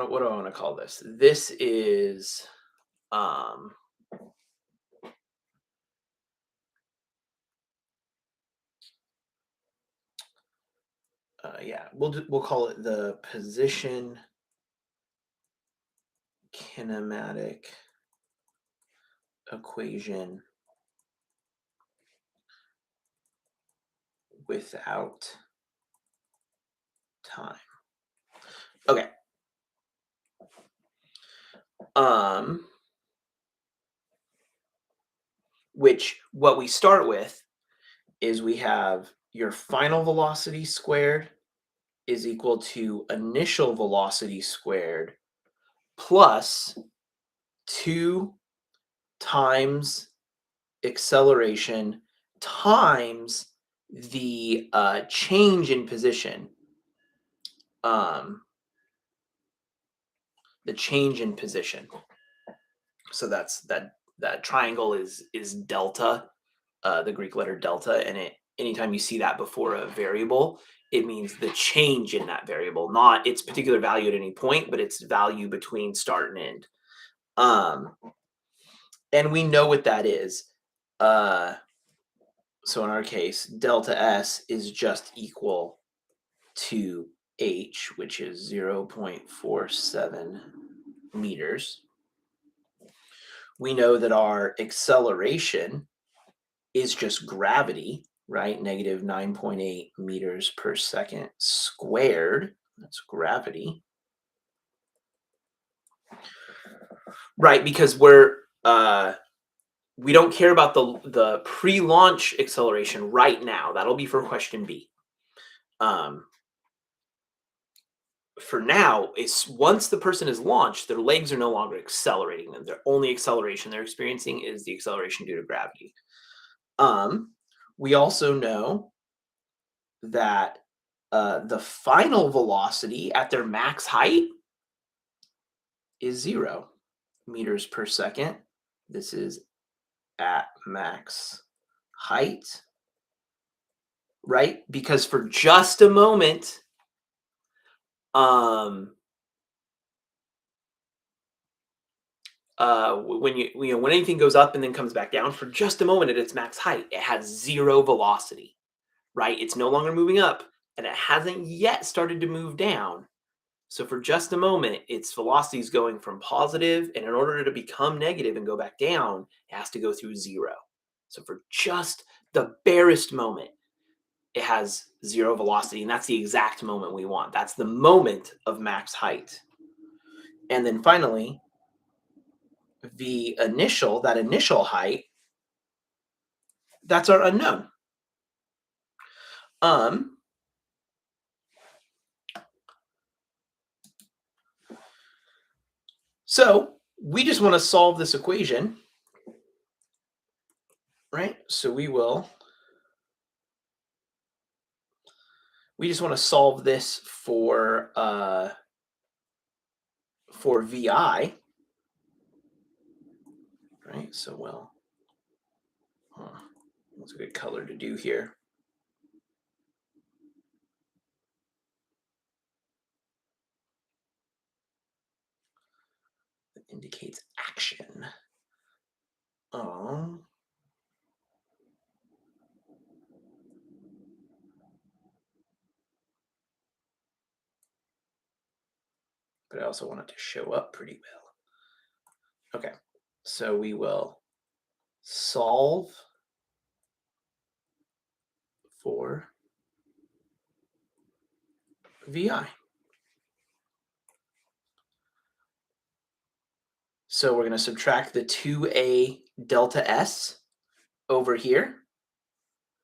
what do I want to call this? This is um yeah, we'll call it the position kinematic equation without time. Okay. Um which what we start with is we have your final velocity squared is equal to initial velocity squared plus 2 times acceleration times the change in position. Um, the change in position. So that's that triangle is delta, the Greek letter delta, and it anytime you see that before a variable, it means the change in that variable, not its particular value at any point, but its value between start and end. Um, and we know what that is. So in our case, delta S is just equal to h, which is 0.47 meters. We know that our acceleration is just gravity, right? Negative 9.8 meters per second squared. That's gravity. Right, because we don't care about the pre-launch acceleration right now. That'll be for question B. For now, it's once the person is launched, their legs are no longer accelerating them. Their only acceleration they're experiencing is the acceleration due to gravity. We also know that the final velocity at their max height is 0 meters per second. This is at max height, right? Because for just a moment, um, when anything goes up and then comes back down for just a moment at its max height, it has 0 velocity, right? It's no longer moving up, and it hasn't yet started to move down. So for just a moment, its velocity is going from positive, and in order to become negative and go back down, it has to go through 0. So for just the barest moment, it has 0 velocity, and that's the exact moment we want. That's the moment of max height. And then finally, that initial height, that's our unknown. Um, so we just want to solve this equation, right? So we just want to solve this for VI, right? So what's a good color to do here? It indicates action. But I also want it to show up pretty well. Okay, so we will solve for VI. So we're going to subtract the 2a delta s over here,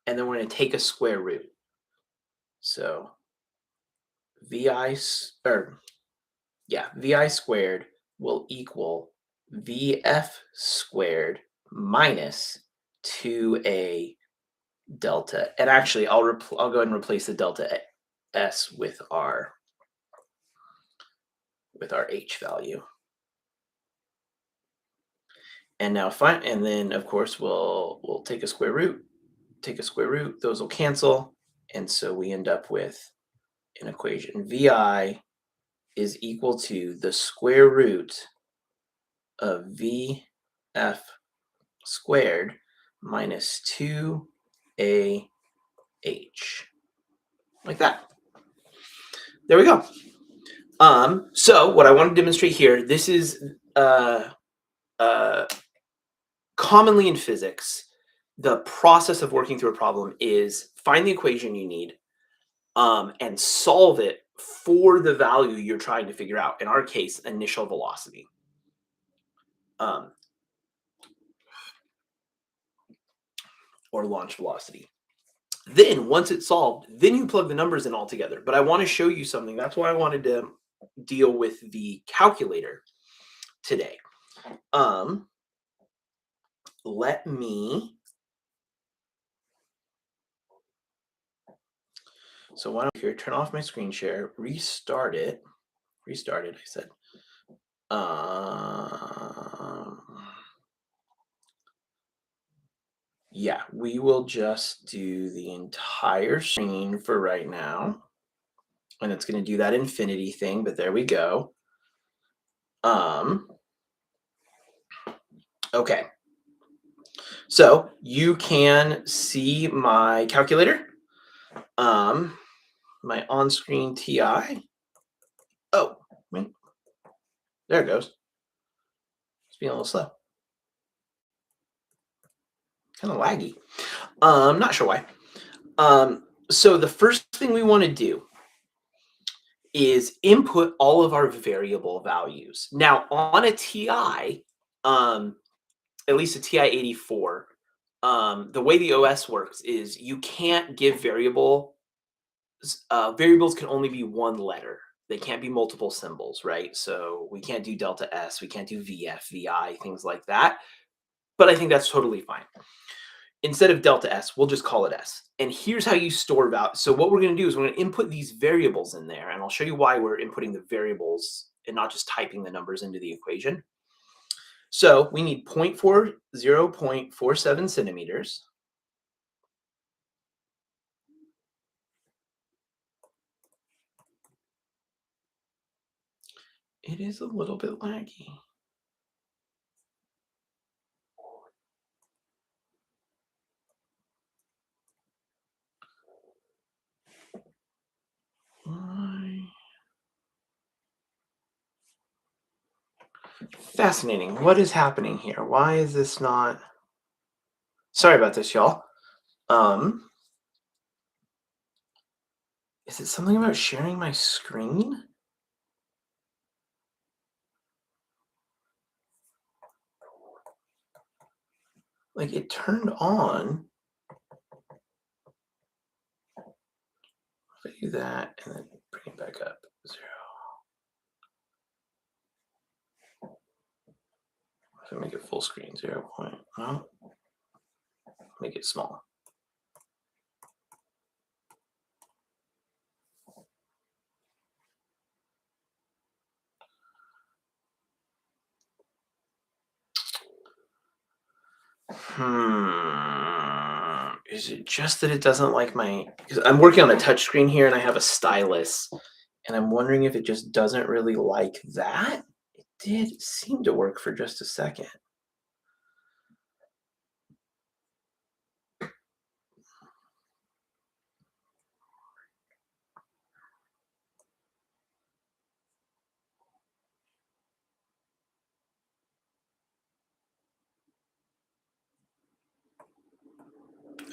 and then we're going to take a square root. So vi squared will equal vf squared minus 2a delta. And actually, I'll go ahead and replace the delta s with our h value. And now and then of course we'll take a square root, those will cancel, and so we end up with an equation. Vi is equal to the square root of vf squared minus 2ah, like that. There we go. So what I want to demonstrate here, this is commonly in physics, the process of working through a problem is find the equation you need, and solve it for the value you're trying to figure out. In our case, initial velocity. Or launch velocity. Then once it's solved, then you plug the numbers in all together. But I want to show you something. That's why I wanted to deal with the calculator today. Let me. So why don't here turn off my screen share, restart it. I said. Yeah, we will just do the entire screen for right now. And it's going to do that infinity thing, but there we go. Okay. So you can see my calculator, my on-screen TI. Oh, wait. There it goes. It's being a little slow. Kind of laggy. Not sure why. So the first thing we want to do is input all of our variable values. Now on a TI, at least a TI 84, the way the OS works is you can't give variables can only be one letter. They can't be multiple symbols, right? So we can't do delta S, we can't do VF, VI, things like that. But I think that's totally fine. Instead of delta S, we'll just call it S. And here's how you store value. So what we're going to do is we're going to input these variables in there, and I'll show you why we're inputting the variables and not just typing the numbers into the equation. So we need 0.47 centimeters. It is a little bit laggy. Why? Fascinating. What is happening here? Why is this not? Sorry about this, y'all. Is it something about sharing my screen? Like it turned on. If I do that and then bring it back up, 0. If I make it full screen, 0. No, make it small. Is it just that it doesn't like because I'm working on a touch screen here and I have a stylus, and I'm wondering if it just doesn't really like that? It did seem to work for just a second.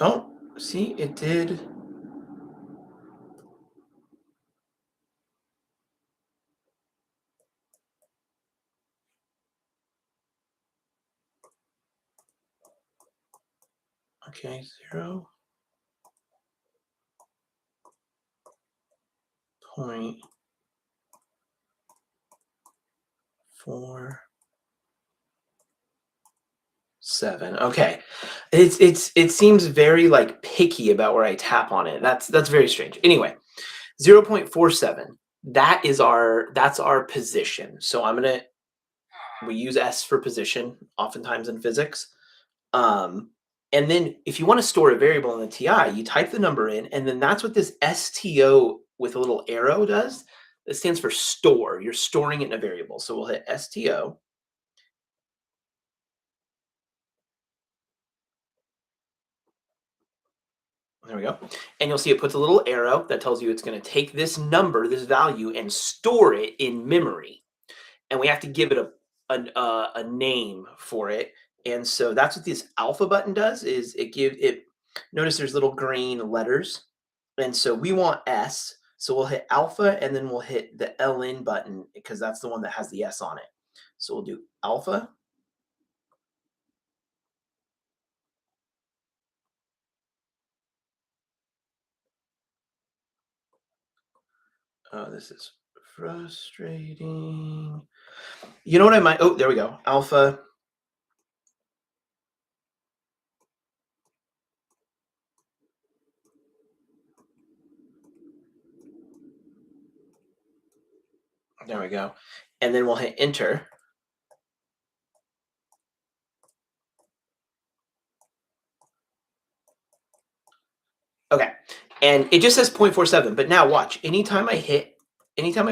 Oh, see, it did. Okay, 0.47. Okay. It seems very like picky about where I tap on it. That's very strange. Anyway, 0.47. That's our position. So we use S for position oftentimes in physics. Um, and then if you want to store a variable in the TI, you type the number in, and then that's what this STO with a little arrow does. It stands for store. You're storing it in a variable. So we'll hit STO. There we go. And you'll see it puts a little arrow that tells you it's going to take this number, this value, and store it in memory. And we have to give it a name for it. And so that's what this alpha button does is it gives it, notice there's little green letters. And so we want S. So we'll hit alpha and then we'll hit the LN button because that's the one that has the S on it. So we'll do alpha. Oh, this is frustrating. You know what I might, oh, there we go. Alpha. There we go. And then we'll hit enter. Okay. And it just says 0.47. But now watch. Anytime I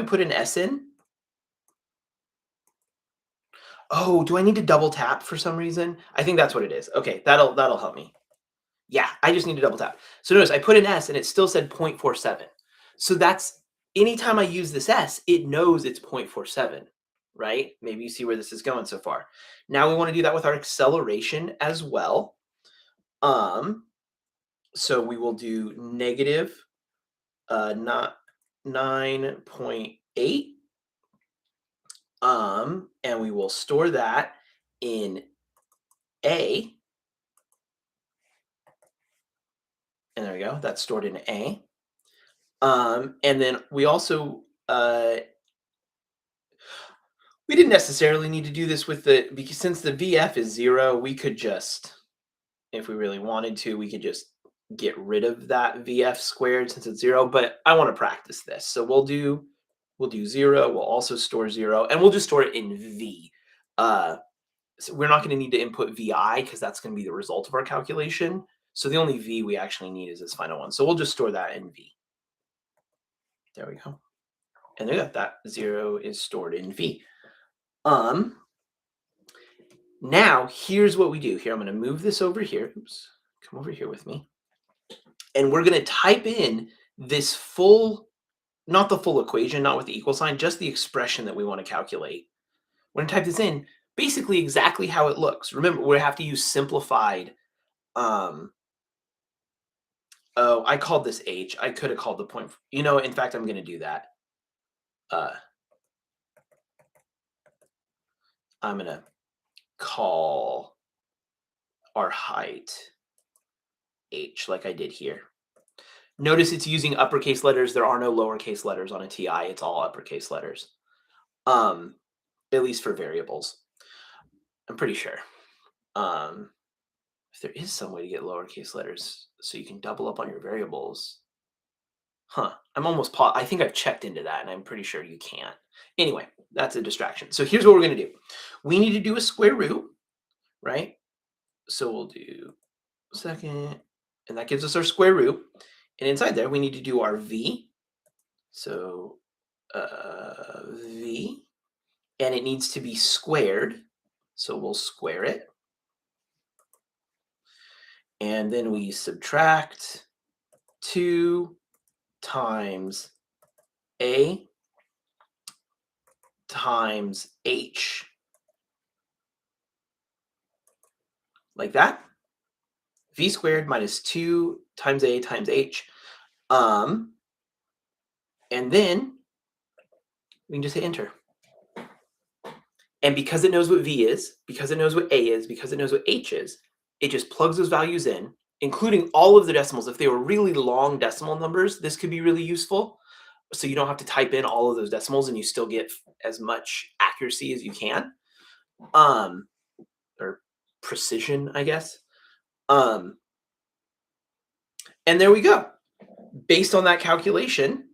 put an S in, oh, do I need to double tap for some reason? I think that's what it is. Okay, that'll help me. Yeah, I just need to double tap. So notice I put an S and it still said 0.47. So that's anytime I use this S, it knows it's 0.47, right? Maybe you see where this is going so far. Now we want to do that with our acceleration as well. So we will do negative not 9.8. And we will store that in A. And there we go. That's stored in A. And then we also we didn't necessarily need to do this with because since the VF is 0, we could just, if we really wanted to, we could just get rid of that VF squared since it's 0. But I want to practice this, so we'll do 0. We'll also store 0, and we'll just store it in V. So we're not going to need to input VI because that's going to be the result of our calculation. So the only V we actually need is this final one. So we'll just store that in V. There we go. And there you go. That 0 is stored in V. Now here's what we do. Here, I'm going to move this over here. Oops. Come over here with me. And we're going to type in this full, not the full equation, not with the equal sign, just the expression that we want to calculate. We're going to type this in basically exactly how it looks. Remember, we have to use simplified. Oh, I called this H. I could have called the point. In fact, I'm going to do that. I'm going to call our height H like I did here. Notice it's using uppercase letters. There are no lowercase letters on a TI. It's all uppercase letters, at least for variables. I'm pretty sure. If there is some way to get lowercase letters so you can double up on your variables. I'm almost I think I've checked into that, and I'm pretty sure you can't. Anyway, that's a distraction. So here's what we're going to do. We need to do a square root, right? So we'll do second, and that gives us our square root. And inside there, we need to do our V. So V, and it needs to be squared. So we'll square it. And then we subtract 2 times A times H. Like that. V squared minus 2 times A times H. And then we can just hit enter. And because it knows what V is, because it knows what A is, because it knows what H is, it just plugs those values in, including all of the decimals. If they were really long decimal numbers, this could be really useful. So you don't have to type in all of those decimals and you still get as much accuracy as you can. Um, or precision, I guess. Um, and there we go. Based on that calculation,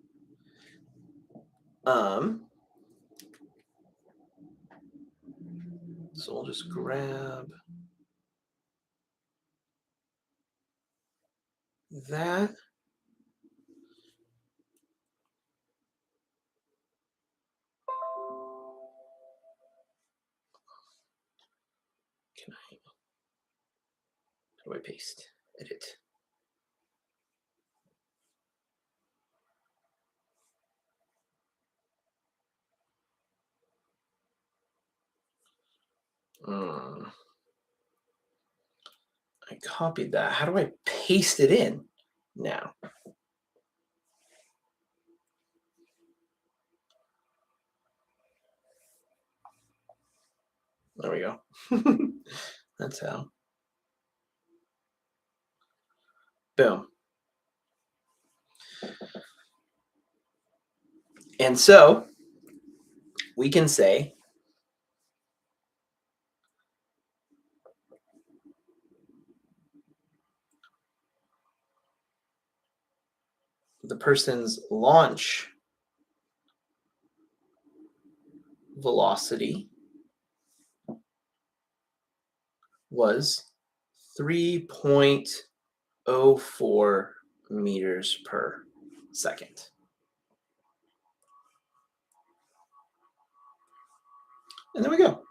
um, so we'll just grab that. Can I, how do I paste? Edit. I copied that. How do I paste it in now? There we go. That's how. Boom. And so we can say the person's launch velocity was 3.04 meters per second. And there we go.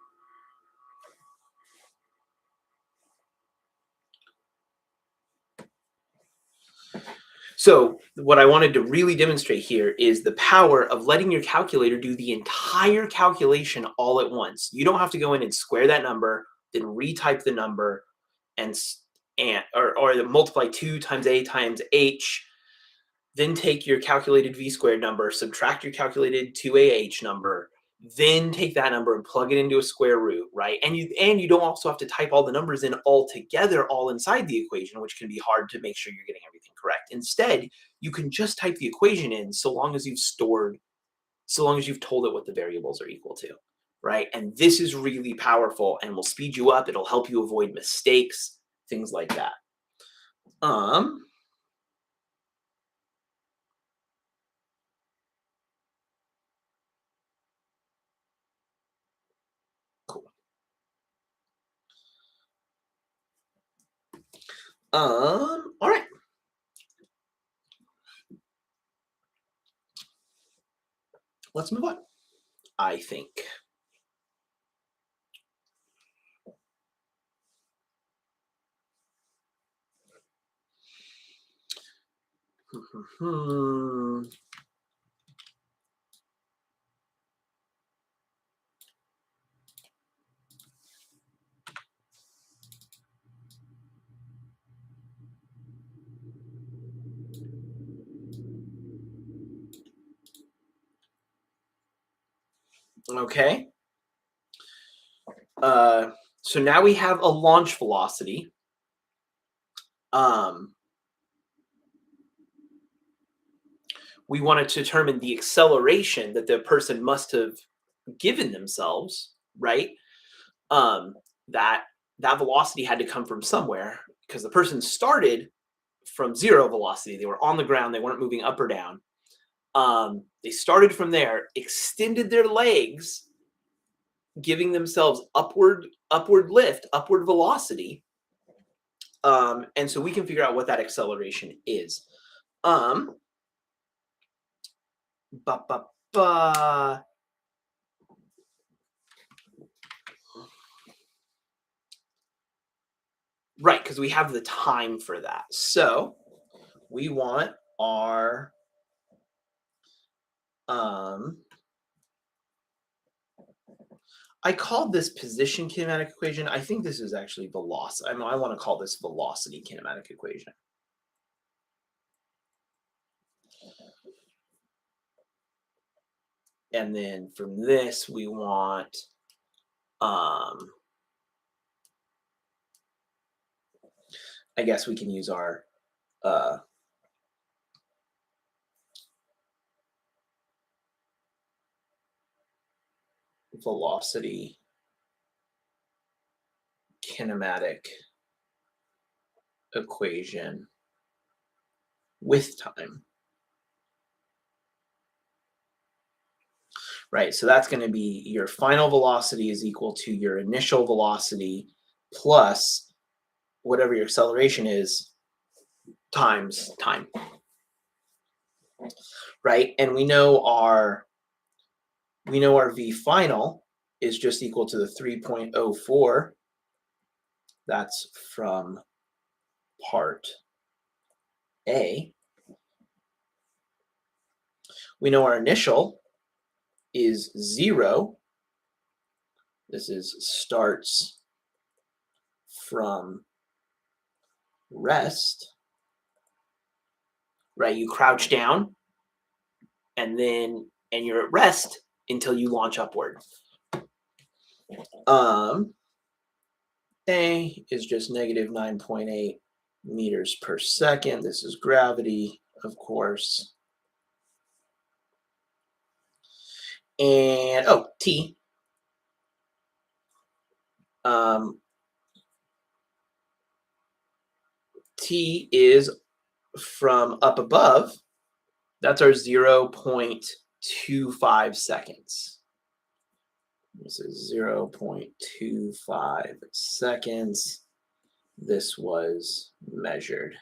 So what I wanted to really demonstrate here is the power of letting your calculator do the entire calculation all at once. You don't have to go in and square that number, then retype the number, and or multiply 2 times a times h, then take your calculated v squared number, subtract your calculated 2ah number, then take that number and plug it into a square root, right? And you don't also have to type all the numbers in all together, all inside the equation, which can be hard to make sure you're getting everything correct. Instead, you can just type the equation in so long as you've told it what the variables are equal to, right? And this is really powerful and will speed you up. It'll help you avoid mistakes, things like that. Cool. All right. Let's move on, I think. Okay. So now we have a launch velocity. We want to determine the acceleration that the person must have given themselves, right? Um, that that velocity had to come from somewhere because the person started from zero velocity. They were on the ground. They weren't moving up or down. They started from there, extended their legs, giving themselves upward lift, upward velocity. And so we can figure out what that acceleration is. Um, ba, ba, ba. Right, because we have the time for that. So we want our I called this position kinematic equation. I think this is actually velocity. I want to call this velocity kinematic equation. And then from this, we want I guess we can use our velocity kinematic equation with time. Right, so that's going to be your final velocity is equal to your initial velocity plus whatever your acceleration is times time. Right, and we know our v final is just equal to the 3.04. That's from part A. We know our initial is 0. This is starts from rest. Right, you crouch down and you're at rest until you launch upward. A is just negative 9.8 meters per second. This is gravity, of course. And T. T is from up above. That's our 0.25 seconds. This is 0.25 seconds. This was measured.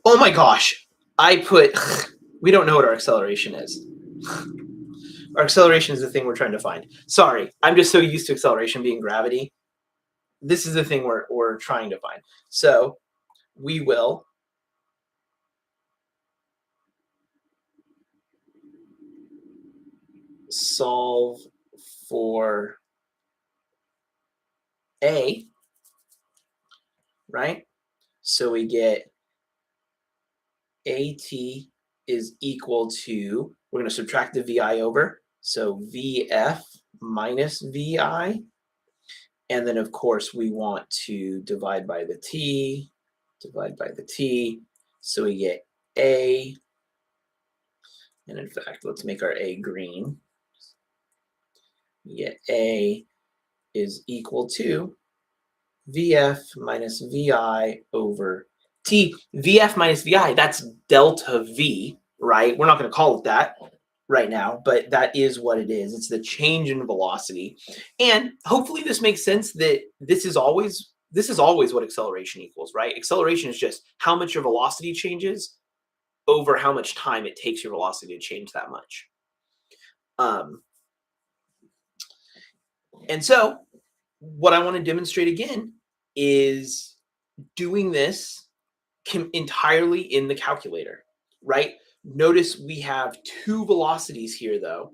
Oh my gosh. We don't know what our acceleration is. Our acceleration is the thing we're trying to find. Sorry, I'm just so used to acceleration being gravity. This is the thing we're trying to find. So we will solve for A, right? So we get AT is equal to, we're going to subtract the VI over. So VF minus VI. And then, of course, we want to divide by the T. So we get A. And in fact, let's make our A green. We get A is equal to VF minus VI over T. VF minus VI, that's delta V, right? We're not going to call it that right now, but that is what it is. It's the change in velocity. And hopefully this makes sense that this is always what acceleration equals, right? Acceleration is just how much your velocity changes over how much time it takes your velocity to change that much. And so what I want to demonstrate again is doing this entirely in the calculator, right? Notice we have two velocities here though.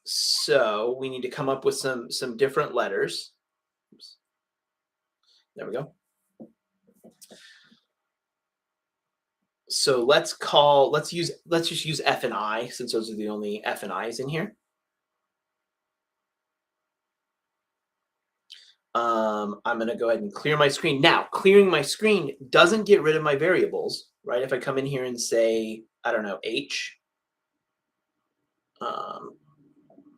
So we need to come up with some different letters. Oops. There we go. So let's just use F and I since those are the only F and I's in here. I'm going to go ahead and clear my screen. Now, clearing my screen doesn't get rid of my variables, right? If I come in here and say, I don't know, H, and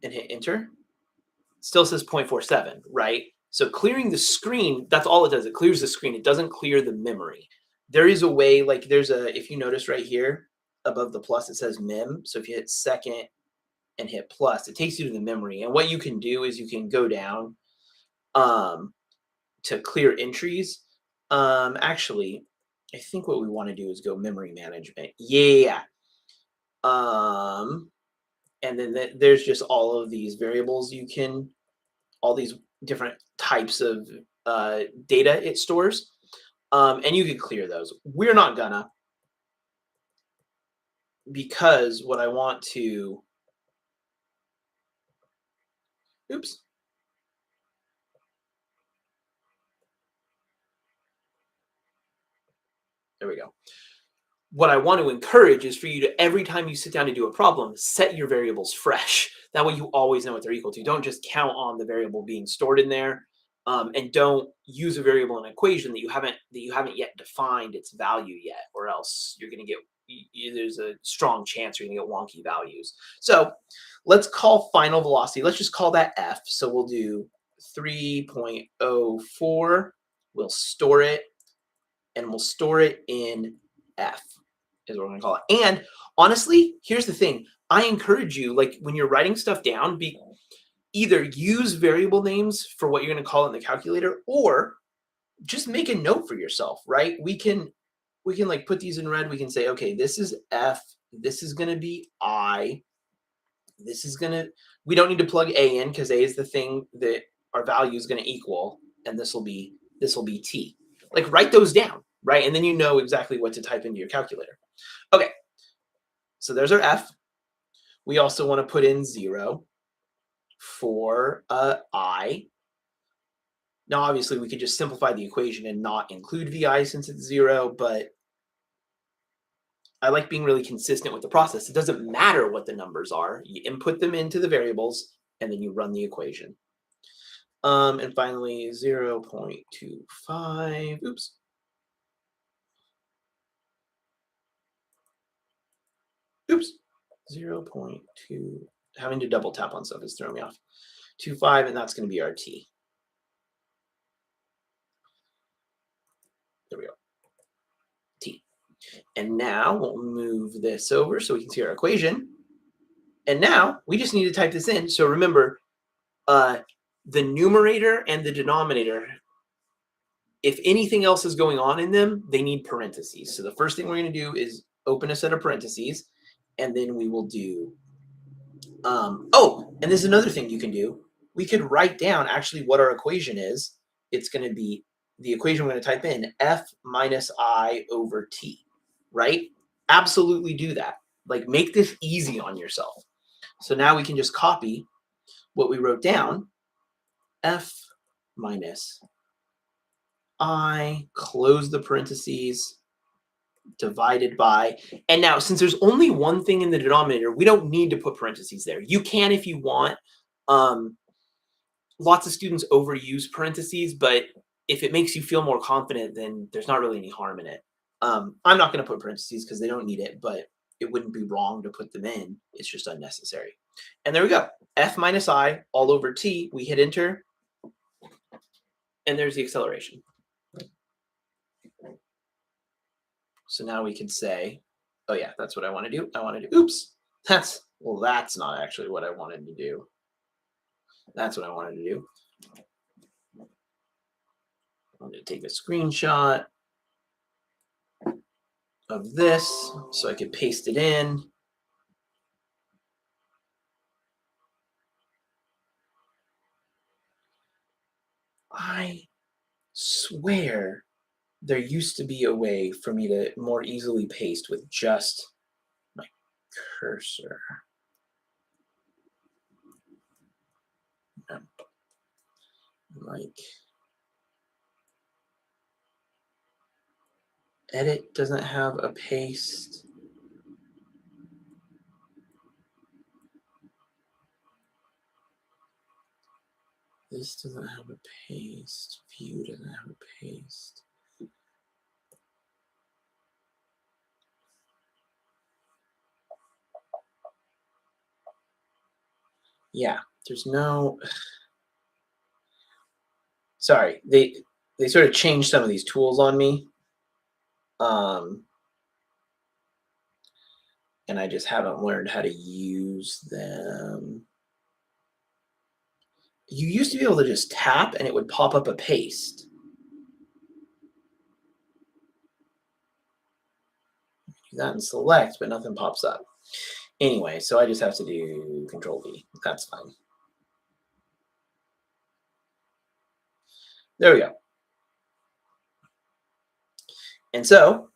hit enter, still says 0.47, right? So clearing the screen, that's all it does. It clears the screen. It doesn't clear the memory. There is a way, like if you notice right here above the plus, it says mem. So if you hit second and hit plus, it takes you to the memory. And what you can do is you can go down to clear entries. Actually, I think what we want to do is go memory management. Yeah. And then there's just all of these variables all these different types of data it stores. And you can clear those. We're not gonna, because what I want to, oops. There we go. what I want to encourage is for you to, every time you sit down to do a problem, set your variables fresh. That way you always know what they're equal to. Don't just count on the variable being stored in there, and don't use a variable in an equation that you haven't yet defined its value yet, or else you're going to get there's a strong chance you're going to get wonky values. So let's call final velocity. Let's just call that f. So we'll do 3.04. We'll store it, and we'll store it in f, is what we're going to call it. And honestly, here's the thing. I encourage you, like when you're writing stuff down, either use variable names for what you're going to call it in the calculator, or just make a note for yourself, right? We can like put these in red. We can say, okay, this is f, this is going to be I, this is going to, we don't need to plug a in because a is the thing that our value is going to equal, and this will be t. Like write those down, right? And then you know exactly what to type into your calculator. Okay, so there's our f. We also want to put in 0 for I. Now, obviously, we could just simplify the equation and not include vi since it's 0, but I like being really consistent with the process. It doesn't matter what the numbers are. You input them into the variables, and then you run the equation. And finally, 0.25. Oops. Oops. 0.2. Having to double tap on stuff is throwing me off. 25, and that's going to be our t. There we go. T. And now we'll move this over so we can see our equation. And now we just need to type this in. So remember, the numerator and the denominator, if anything else is going on in them, they need parentheses. So the first thing we're going to do is open a set of parentheses, and then we will do, and there's another thing you can do. We could write down actually what our equation is. It's going to be the equation we're going to type in, f minus I over t, right? Absolutely do that. Like make this easy on yourself. So now we can just copy what we wrote down, f minus I, close the parentheses, divided by, and now since there's only one thing in the denominator, we don't need to put parentheses there. You can if you want. Lots of students overuse parentheses, but if it makes you feel more confident, then there's not really any harm in it. I'm not going to put parentheses because they don't need it, but it wouldn't be wrong to put them in. It's just unnecessary. And there we go. F minus I all over t. We hit enter, and there's the acceleration. So now we can say, oh yeah, that's what I want to do. I want to do, oops, that's not actually what I wanted to do. That's what I wanted to do. I'm going to take a screenshot of this so I can paste it in. I swear there used to be a way for me to more easily paste with just my cursor. Like, edit doesn't have a paste. This doesn't have a paste. View doesn't have a paste. Yeah, there's no. Sorry, they sort of changed some of these tools on me, and I just haven't learned how to use them. You used to be able to just tap and it would pop up a paste. Do that and select, but nothing pops up. Anyway, so I just have to do Control V. That's fine. There we go. And so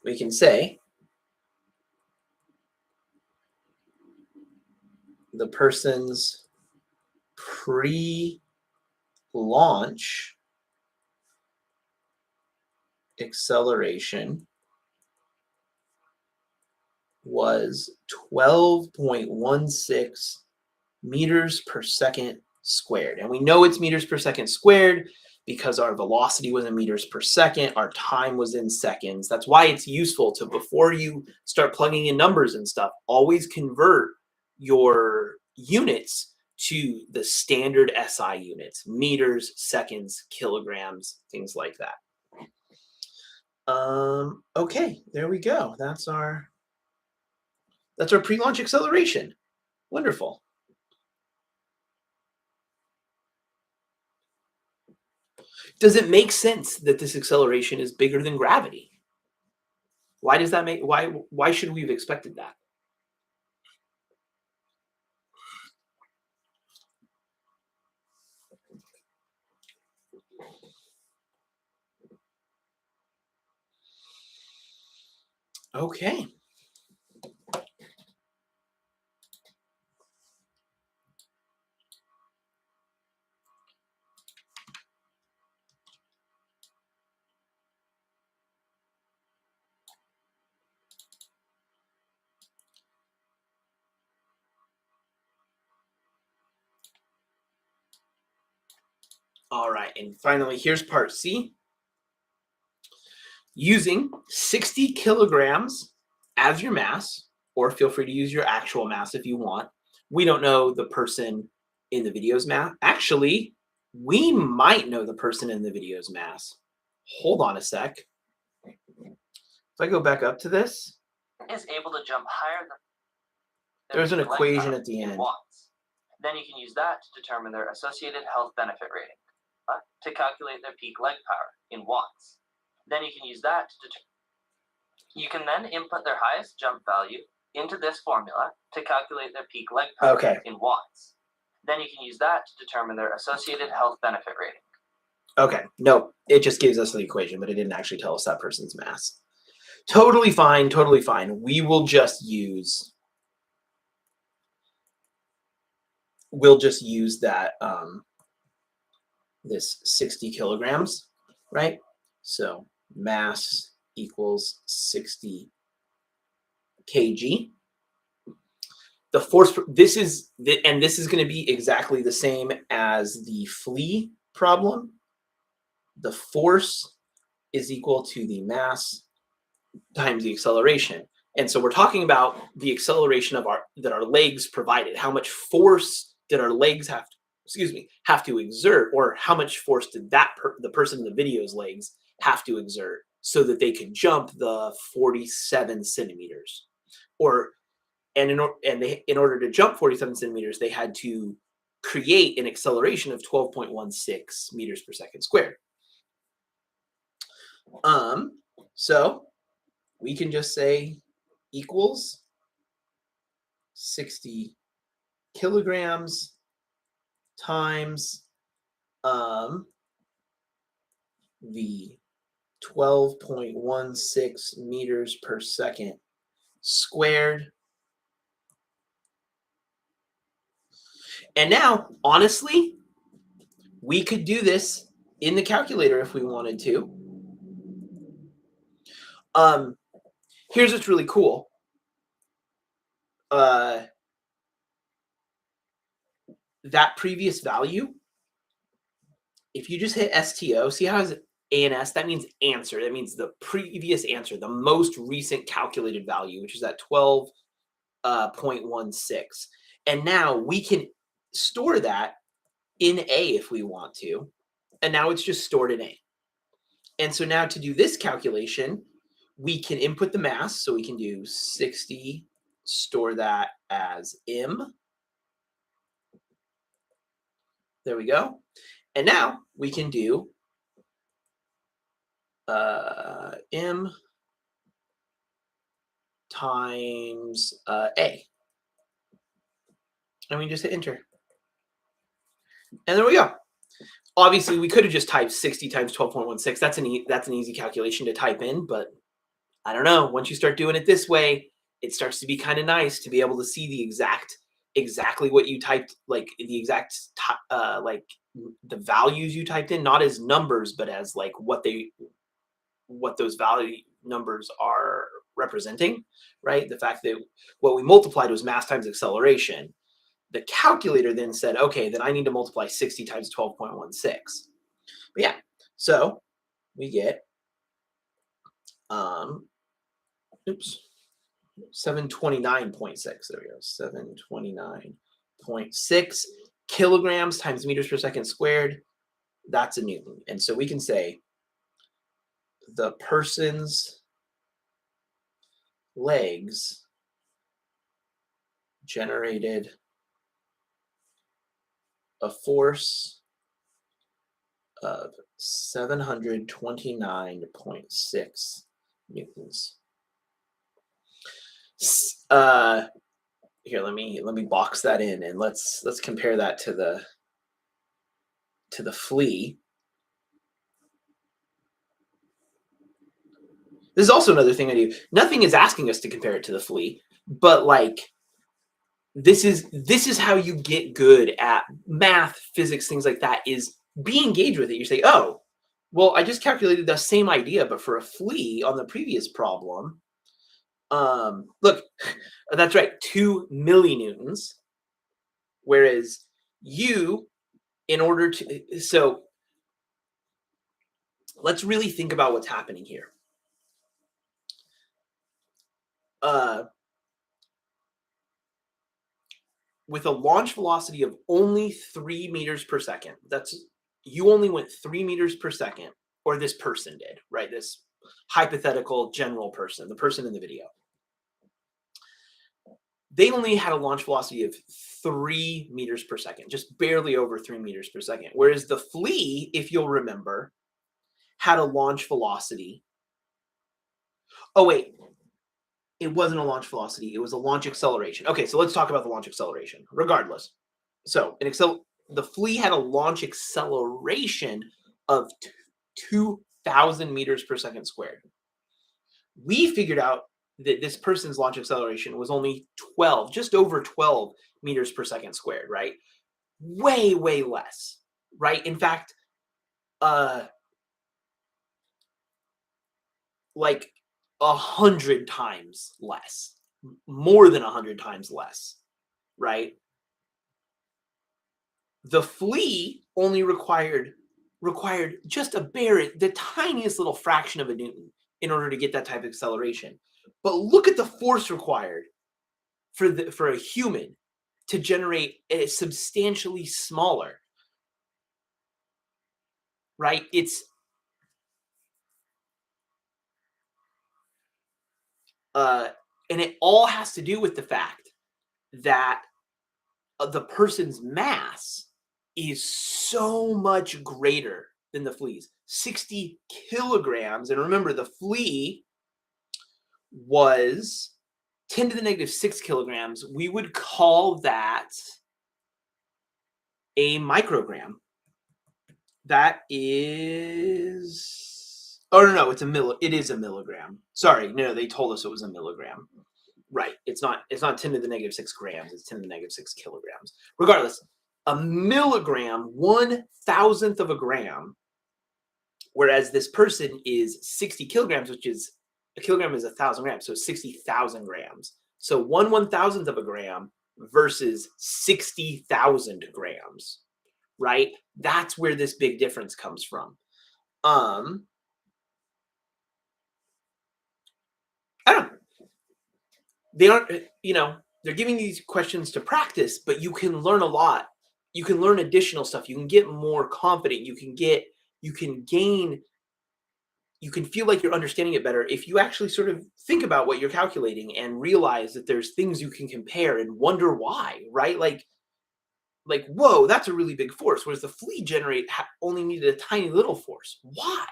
we can say the person's pre-launch acceleration was 12.16 meters per second squared. And we know it's meters per second squared because our velocity was in meters per second, our time was in seconds. That's why it's useful to, before you start plugging in numbers and stuff, always convert your units to the standard SI units, meters, seconds, kilograms, things like that. Okay, there we go. That's our pre-launch acceleration. Wonderful. Does it make sense that this acceleration is bigger than gravity? Why does that make why should we have expected that? Okay. All right, and finally, here's part C. Using 60 kilograms as your mass, or feel free to use your actual mass if you want. We don't know the person in the video's mass. Actually, we might know the person in the video's mass. Hold on a sec. If I go back up to this, Is able to jump higher than there's an peak leg equation power at the in end. watts. Then you can use that to determine their associated health benefit rating. To calculate their peak leg power in watts. Then you can use that to you can then input their highest jump value into this formula to calculate their peak leg power in watts. Then you can use that to determine their associated health benefit rating. Okay, no, it just gives us the equation, but it didn't actually tell us that person's mass. Totally fine, totally fine. We will just use that this 60 kilograms, right? So mass equals 60 kg. The force, this is going to be exactly the same as the flea problem. The force is equal to the mass times the acceleration. And so we're talking about the acceleration of that our legs provided. How much force did our legs have to exert, or how much force did the person in the video's legs have to exert so that they could jump the 47 centimeters? In order to jump 47 centimeters, they had to create an acceleration of 12.16 meters per second squared. So we can just say equals 60 kilograms times the 12.16 meters per second squared. And now, honestly, we could do this in the calculator if we wanted to. Here's what's really cool. That previous value, if you just hit STO, see how it's ANS? That means answer. That means the previous answer, the most recent calculated value, which is at 12.16. And now we can store that in A if we want to. And now it's just stored in A. And so now to do this calculation, we can input the mass. So we can do 60, store that as M. There we go. And now we can do M times A. And we just hit enter. And there we go. Obviously, we could have just typed 60 times 12.16. That's an easy calculation to type in, but I don't know. Once you start doing it this way, it starts to be kind of nice to be able to see exactly what you typed, like the exact like the values you typed in, not as numbers, but as like what those value numbers are representing, right? The fact that what we multiplied was mass times acceleration. The calculator then said, okay, then I need to multiply 60 times 12.16. But yeah, so we get, oops, 729.6. There we go, 729.6 kilograms times meters per second squared. That's a Newton. And so we can say the person's legs generated a force of 729.6 newtons. Here, let me box that in, and let's compare that to the flea. This is also another thing I do. Nothing is asking us to compare it to the flea, but like this is how you get good at math, physics, things like that, is be engaged with it. You say, oh, well, I just calculated the same idea, but for a flea on the previous problem. Look, that's right, 2 millinewtons. Whereas you, in order to, so let's really think about what's happening here. With a launch velocity of only 3 meters per second, you only went 3 meters per second, or this person did, right? This hypothetical general person, the person in the video. They only had a launch velocity of 3 meters per second, just barely over 3 meters per second. Whereas the flea, if you'll remember, had a launch velocity. Oh, wait. It wasn't a launch velocity. It was a launch acceleration. Okay, so let's talk about the launch acceleration. Regardless. So the flea had a launch acceleration of 2,000 meters per second squared. We figured out that this person's launch acceleration was only 12, just over 12 meters per second squared, right? Way, way less, right? In fact, like 100 times less, more than 100 times less, right? The flea only required just the tiniest little fraction of a Newton in order to get that type of acceleration. But look at the force required for a human to generate a substantially smaller, right? And it all has to do with the fact that the person's mass is so much greater than the flea's. 60 kilograms. And remember, the flea was 10 to the negative 6 kilograms. We would call that a microgram. That is, oh, no, it is a milligram. Sorry, no, they told us it was a milligram. Right, it's not 10 to the negative 6 grams, it's 10 to the negative 6 kilograms. Regardless, a milligram, 1,000th of a gram, whereas this person is 60 kilograms, which is, a kilogram is 1,000 grams, so 60,000 grams. So 1/1000th of a gram versus 60,000 grams, right? That's where this big difference comes from. I don't know. They aren't, they're giving these questions to practice, but you can learn a lot. You can learn additional stuff. You can get more confident. You can gain, you can feel like you're understanding it better if you actually sort of think about what you're calculating and realize that there's things you can compare and wonder why, right? Like, whoa, that's a really big force. Whereas the flea only needed a tiny little force. Why?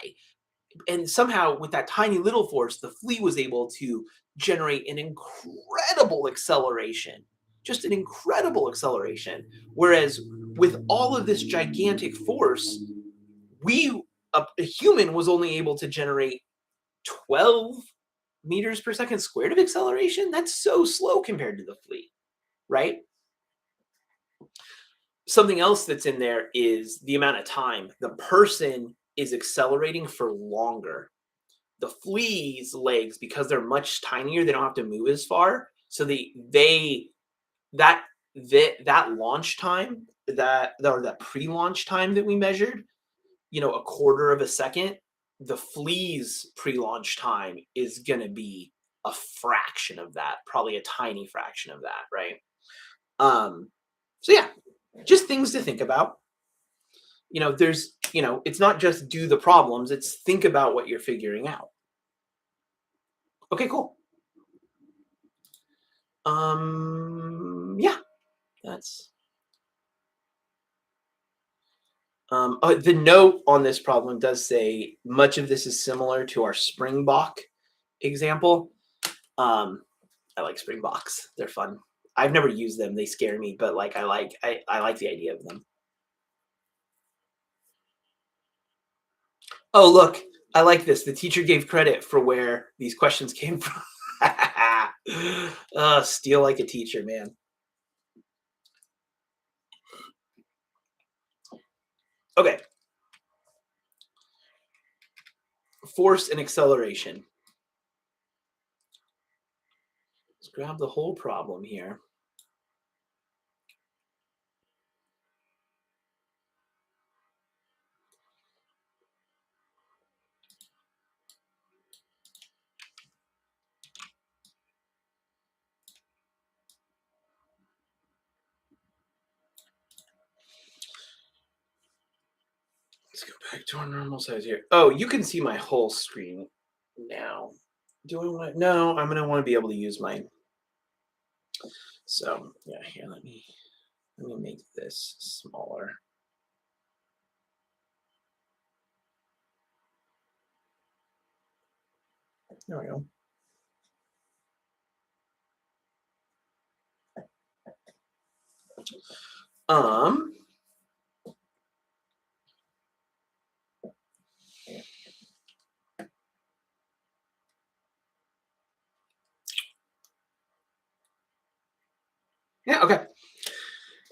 And somehow with that tiny little force, the flea was able to generate an incredible acceleration, just an incredible acceleration. Whereas with all of this gigantic force, a human was only able to generate 12 meters per second squared of acceleration. That's so slow compared to the flea, right? Something else that's in there is the amount of time the person is accelerating for longer. The fleas' legs, because they're much tinier, they don't have to move as far. So that that launch time, that pre-launch time that we measured, a quarter of a second, the flea's pre-launch time is gonna be a fraction of that, probably a tiny fraction of that, right? Um, so yeah, just things to think about. It's not just do the problems, it's think about what you're figuring out. Okay, cool. Yeah, that's the note on this problem does say much of this is similar to our Springbok example. Um, I like Springboks. They're fun. I've never used them. They scare me, but like I like the idea of them. Oh, look, I like this. The teacher gave credit for where these questions came from. Steal like a teacher, man. Okay. Force and acceleration. Let's grab the whole problem here. Let's go back to our normal size here. Oh, you can see my whole screen now. Do I want to? No, I'm going to want to be able to use mine. So yeah, here, let me make this smaller. There we go. Um, yeah, okay.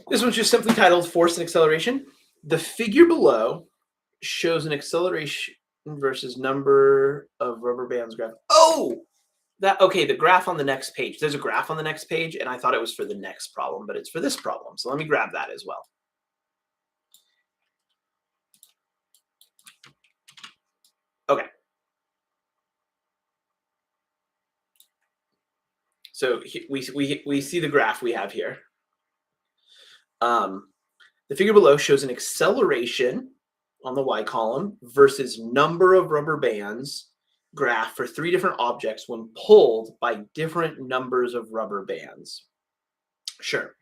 This one's just simply titled Force and Acceleration. The figure below shows an acceleration versus number of rubber bands graph. Oh, okay, the graph on the next page. There's a graph on the next page, and I thought it was for the next problem, but it's for this problem. So let me grab that as well. Okay. So we see the graph we have here. The figure below shows an acceleration on the y column versus number of rubber bands graph for 3 different objects when pulled by different numbers of rubber bands. Sure.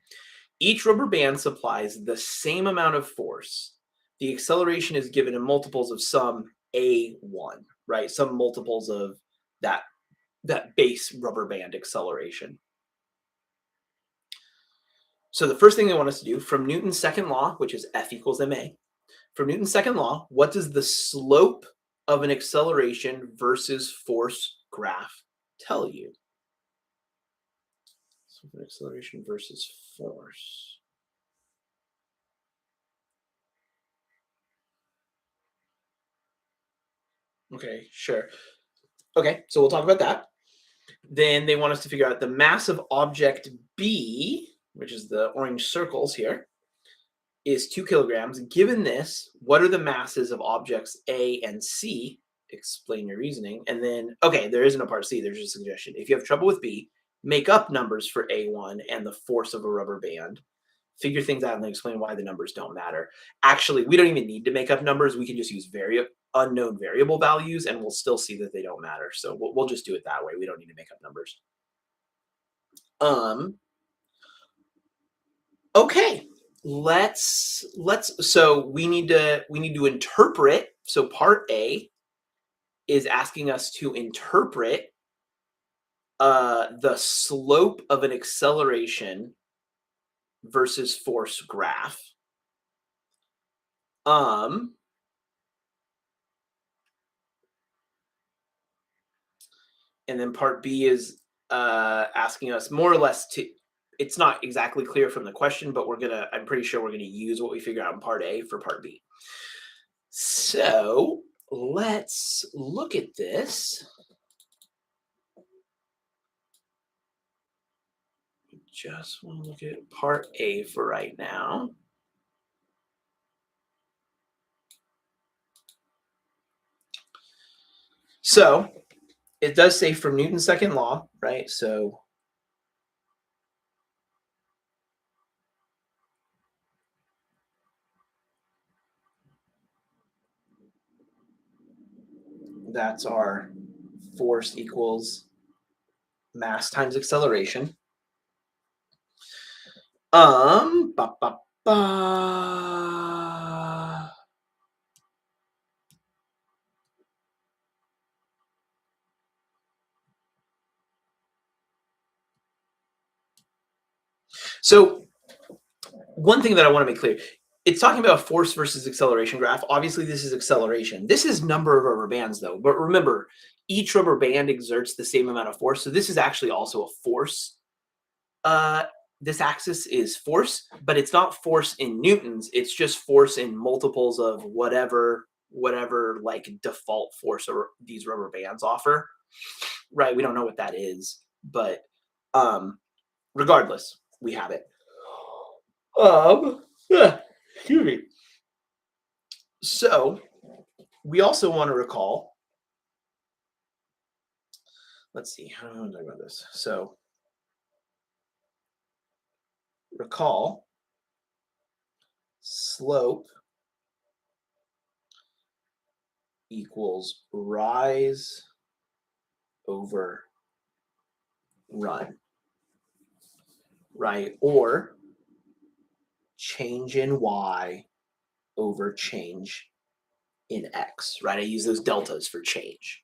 Each rubber band supplies the same amount of force. The acceleration is given in multiples of some a1, right? Some multiples of that base rubber band acceleration. So the first thing they want us to do, from Newton's second law, which is F equals ma, from Newton's second law, what does the slope of an acceleration versus force graph tell you? So an acceleration versus force. Okay, sure. Okay, so we'll talk about that. Then they want us to figure out the mass of object B, which is the orange circles here, is 2 kilograms. Given this, what are the masses of objects A and C? Explain your reasoning. And then, okay, there isn't a part C. There's a suggestion. If you have trouble with B, make up numbers for A1 and the force of a rubber band. Figure things out and then explain why the numbers don't matter. Actually, we don't even need to make up numbers. We can just use unknown variable values and we'll still see that they don't matter. So we'll just do it that way. We don't need to make up numbers. Okay, so we need to interpret. So part A is asking us to interpret the slope of an acceleration versus force graph. And then part B is asking us more or less to, it's not exactly clear from the question, but I'm pretty sure we're gonna use what we figure out in part A for part B. So let's look at this. Just want to look at part A for right now. So it does say from Newton's second law, right? So that's our force equals mass times acceleration. Ba, ba, ba. So one thing that I want to make clear, it's talking about force versus acceleration graph. Obviously, this is acceleration. This is number of rubber bands, though. But remember, each rubber band exerts the same amount of force. So this is actually also a force. This axis is force, but it's not force in newtons. It's just force in multiples of whatever like default force or these rubber bands offer. Right? We don't know what that is, but regardless, we have it. Excuse me. So we also want to recall. Let's see. How do I want to talk about this? So recall slope equals rise over run, right? Or change in y over change in x, right? I use those deltas for change.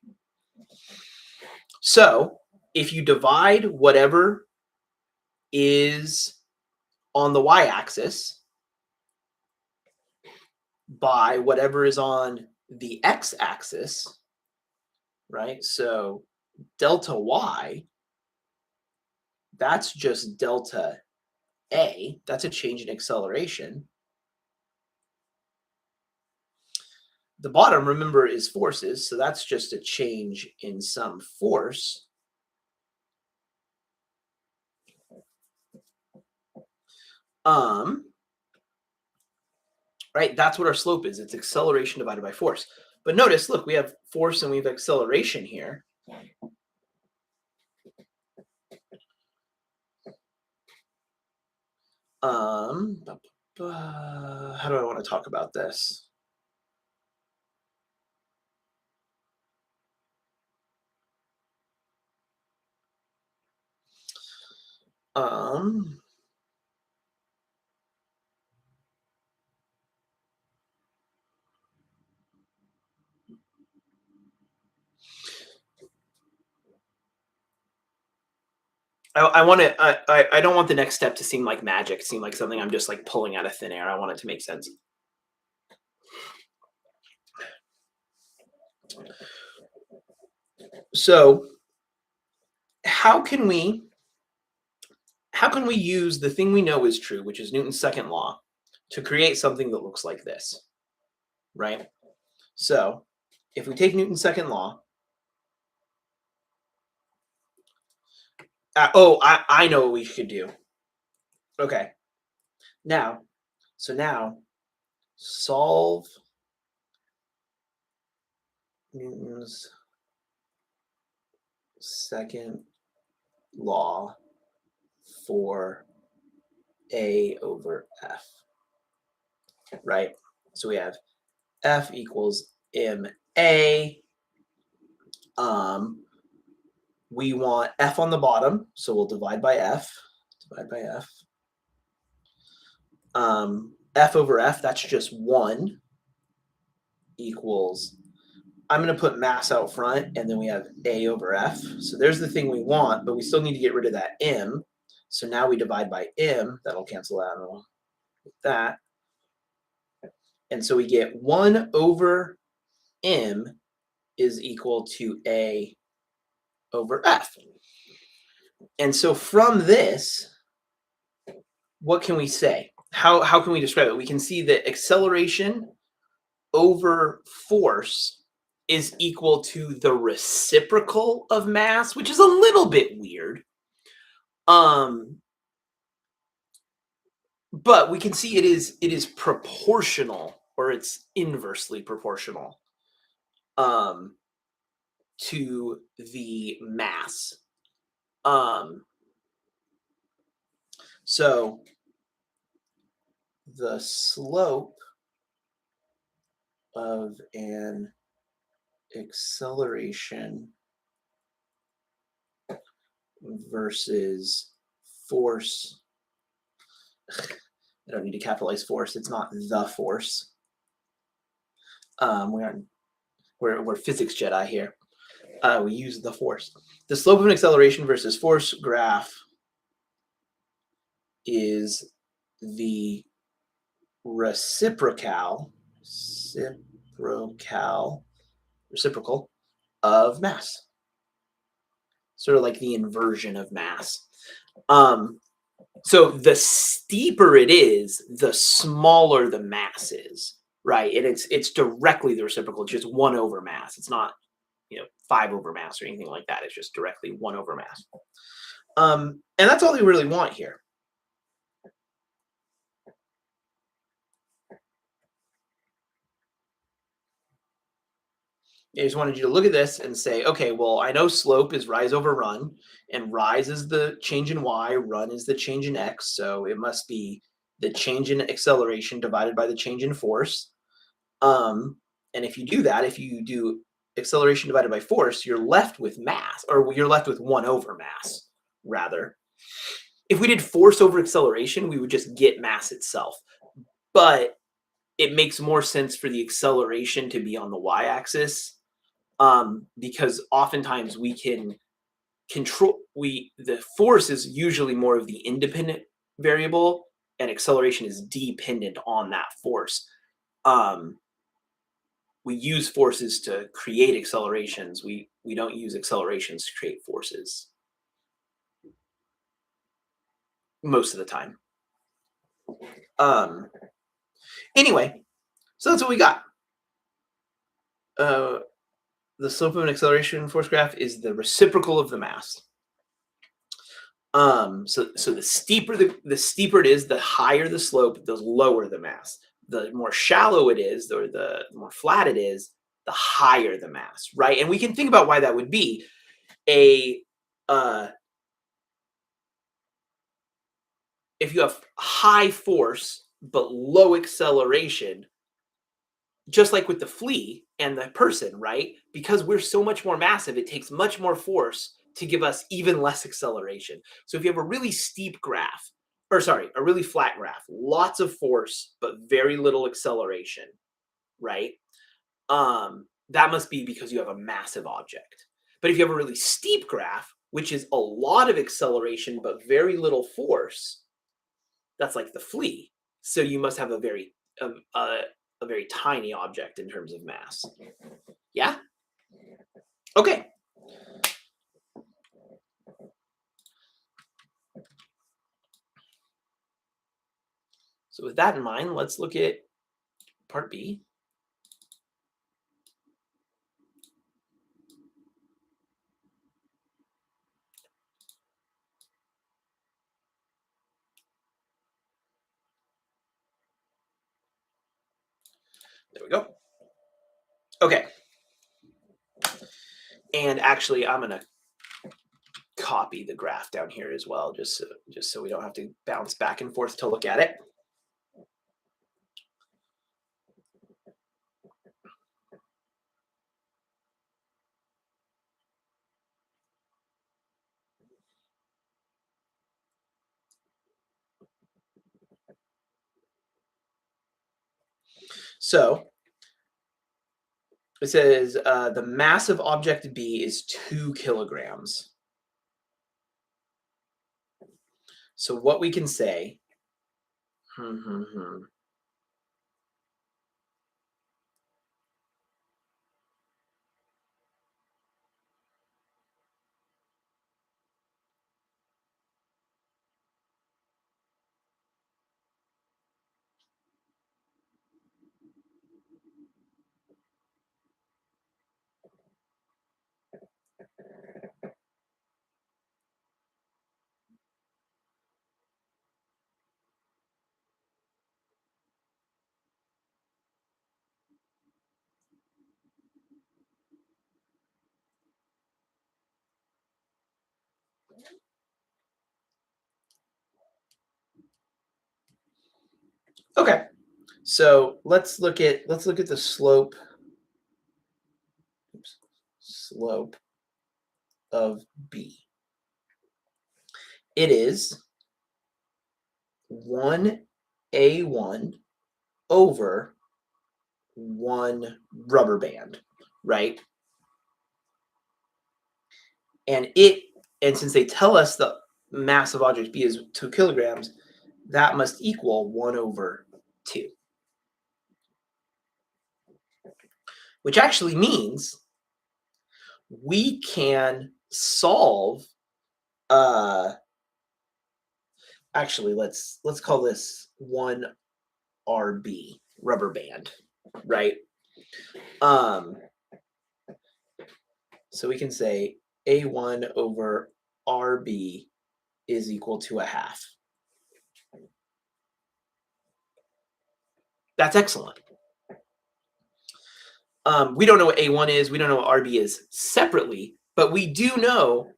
So if you divide whatever is on the y-axis by whatever is on the x-axis, right? So delta y, that's just delta a. That's a change in acceleration. The bottom, remember, is forces, so that's just a change in some force. Right, that's what our slope is. It's acceleration divided by force. But notice, look, we have force and we have acceleration here. How do I want to talk about this? Um, I want to. I don't want the next step to seem like magic, seem like something I'm just like pulling out of thin air. I want it to make sense. So, how can we use the thing we know is true, which is Newton's second law, to create something that looks like this, right? So, if we take Newton's second law, I know what we should do. Okay. Now, solve Newton's second law for A over F, right? So we have F equals MA. We want F on the bottom, so we'll divide by F. Divide by F. F over F, that's just 1 equals, I'm going to put mass out front, and then we have A over F. So there's the thing we want, but we still need to get rid of that M. So now we divide by M. That'll cancel out with that. And so we get 1 over M is equal to A over F. And so from this, what can we say? How can we describe it? We can see that acceleration over force is equal to the reciprocal of mass, which is a little bit weird. Um, but we can see it is proportional, or it's inversely proportional um, to the mass. Um, so the slope of an acceleration versus force. I don't need to capitalize force. It's not the force. We're physics Jedi here. We use the force. The slope of an acceleration versus force graph is the reciprocal of mass. Sort of like the inversion of mass. So the steeper it is, the smaller the mass is, right? And it's directly the reciprocal, just 1 over mass. It's not 5 over mass or anything like that. It's just directly 1 over mass. And that's all they really want here. I just wanted you to look at this and say, okay, well, I know slope is rise over run, and rise is the change in y, run is the change in x, so it must be the change in acceleration divided by the change in force. And if you do that, if you do acceleration divided by force, you're left with mass, or you're left with 1 over mass, rather. If we did force over acceleration, we would just get mass itself. But it makes more sense for the acceleration to be on the y-axis, because oftentimes we can control the force is usually more of the independent variable, and acceleration is dependent on that force. We use forces to create accelerations. We don't use accelerations to create forces most of the time. Anyway, so that's what we got. The slope of an acceleration force graph is the reciprocal of the mass. So the steeper it is, the higher the slope, the lower the mass. The more shallow it is, or the more flat it is, the higher the mass, right? And we can think about why that would be. If you have high force but low acceleration, just like with the flea and the person, right? Because we're so much more massive, it takes much more force to give us even less acceleration. So if you have a really steep graph, or sorry, a really flat graph, lots of force but very little acceleration, right? That must be because you have a massive object. But if you have a really steep graph, which is a lot of acceleration but very little force, that's like the flea. So you must have a very tiny object in terms of mass. Yeah? Okay. So with that in mind, let's look at part B. There we go. Okay. And actually, I'm going to copy the graph down here as well, just so we don't have to bounce back and forth to look at it. So it says the mass of object B is 2 kilograms. So what we can say, Okay. So let's look at the slope. Oops, slope of B. It is 1A1 over 1 rubber band, right? And since they tell us the mass of object B is 2 kilograms, that must equal 1 over 2, which actually means we can solve, actually, let's call this 1 RB, rubber band, right? Um, so we can say A1 over RB is equal to a half. That's excellent. We don't know what A1 is. We don't know what RB is separately, but we do know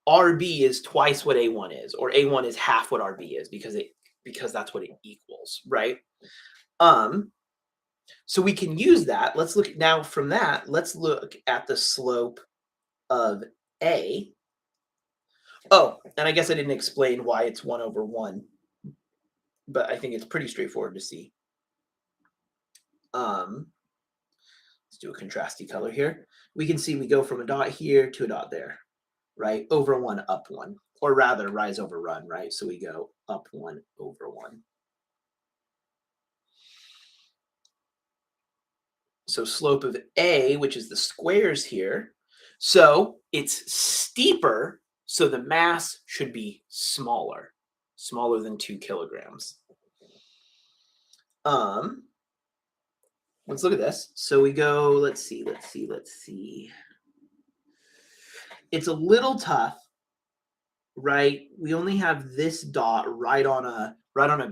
RB is twice what A1 is, or A1 is half what RB is because that's what it equals, right? So we can use that. Let's look now from that. Let's look at the slope of A. Oh, and I guess I didn't explain why it's 1 over 1, but I think it's pretty straightforward to see. Let's do a contrasty color here. We can see we go from a dot here to a dot there, right? Over 1, up 1, or rather rise over run, right? So we go up 1 over 1. So slope of A, which is the squares here, so it's steeper, so the mass should be smaller than 2 kilograms. Let's look at this. So we go, let's see. It's a little tough, right? We only have this dot right on a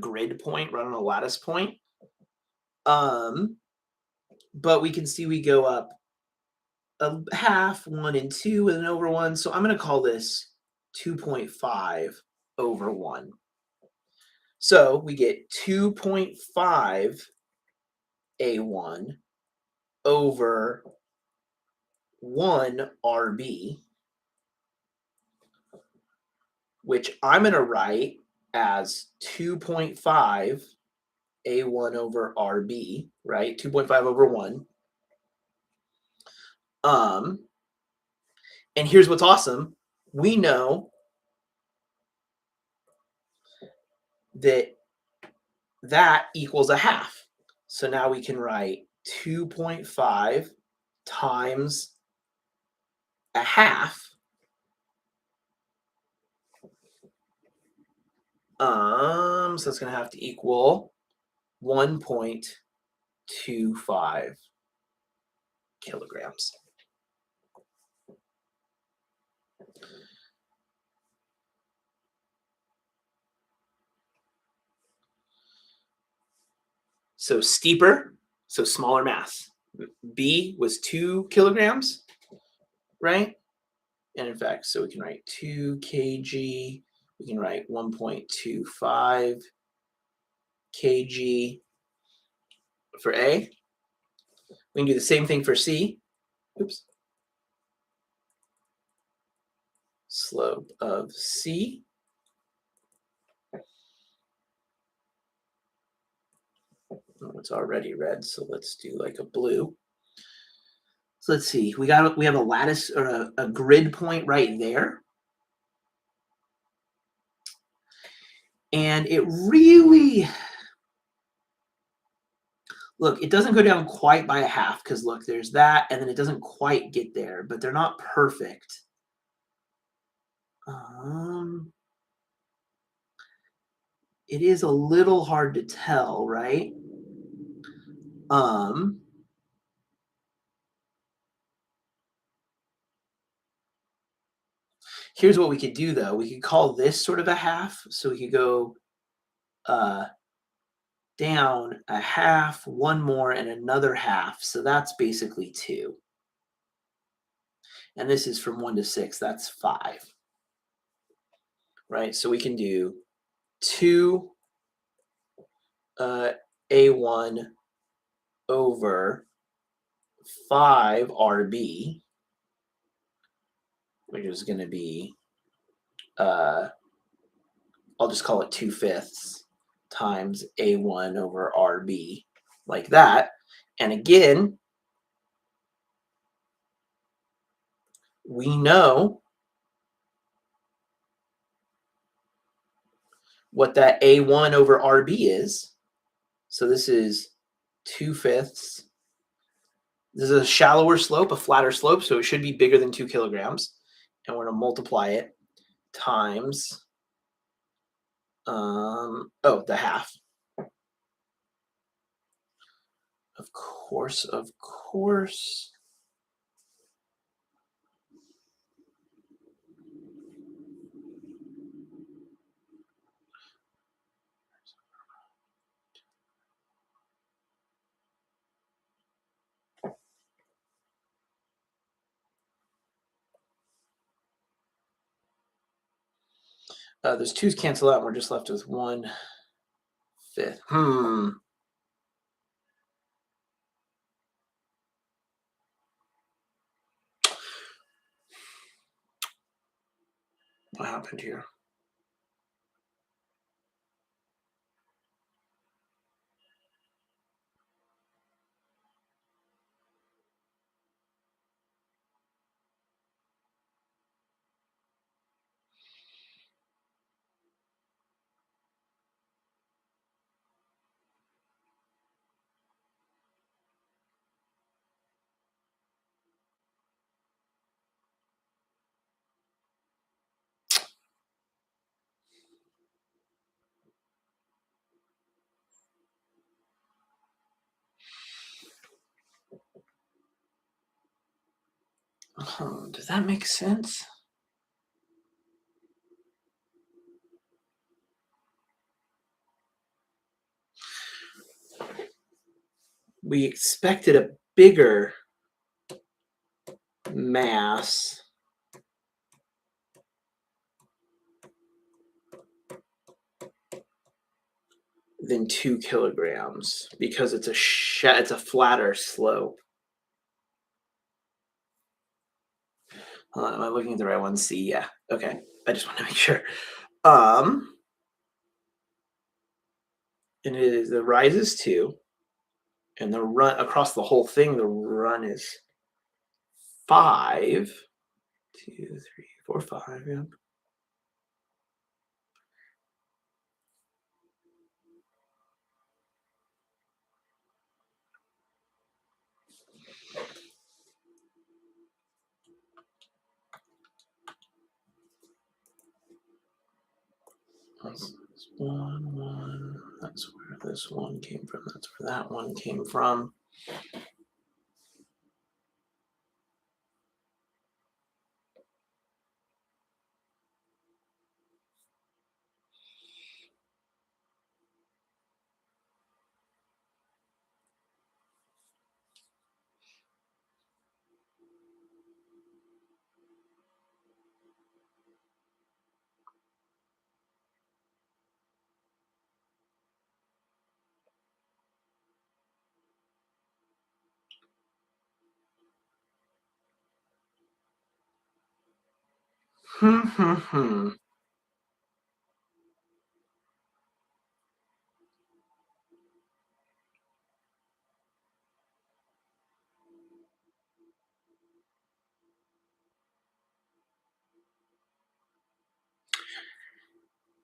grid point, right on a lattice point. But we can see we go up a half, 1 and 2 with an over 1. So I'm going to call this 2.5 over 1. So we get 2.5 A1 over 1 RB, which I'm going to write as 2.5 A1 over RB, right? 2.5 over 1. And here's what's awesome. We know that equals a half. So now we can write 2.5 times a half. So it's going to have to equal 1.25 kilograms. So steeper, so smaller mass. B was 2 kilograms, right? And in fact, so we can write 2 kg, we can write 1.25 kg for A. We can do the same thing for C. Oops. Slope of C. Oh, it's already red, so let's do like a blue. So let's see. We have a lattice or a grid point right there. And it really, look, it doesn't go down quite by a half because look, there's that, and then it doesn't quite get there, but they're not perfect. It is a little hard to tell, right? Here's what we could do though. We could call this sort of a half. So we could go down a half, one more, and another half. So that's basically 2. And this is from 1 to 6. That's 5. Right? So we can do 2 A1 over 5RB, which is going to be, I'll just call it 2/5 times A1 over RB, like that. And again, we know what that A1 over RB is. So this is 2/5. This is a shallower slope, a flatter slope, so it should be bigger than 2 kilograms. And we're going to multiply it times, the half. Of course. Those 2's cancel out, and we're just left with 1/5. What happened here? Does that make sense? We expected a bigger mass than 2 kilograms because it's a flatter slope. Am I looking at the right one? C, yeah. Okay. I just want to make sure. And it is the rise is 2, and the run across the whole thing, the run is 5. 2, 3, 4, 5. Yep. That's 1. That's where this one came from. That's where that one came from.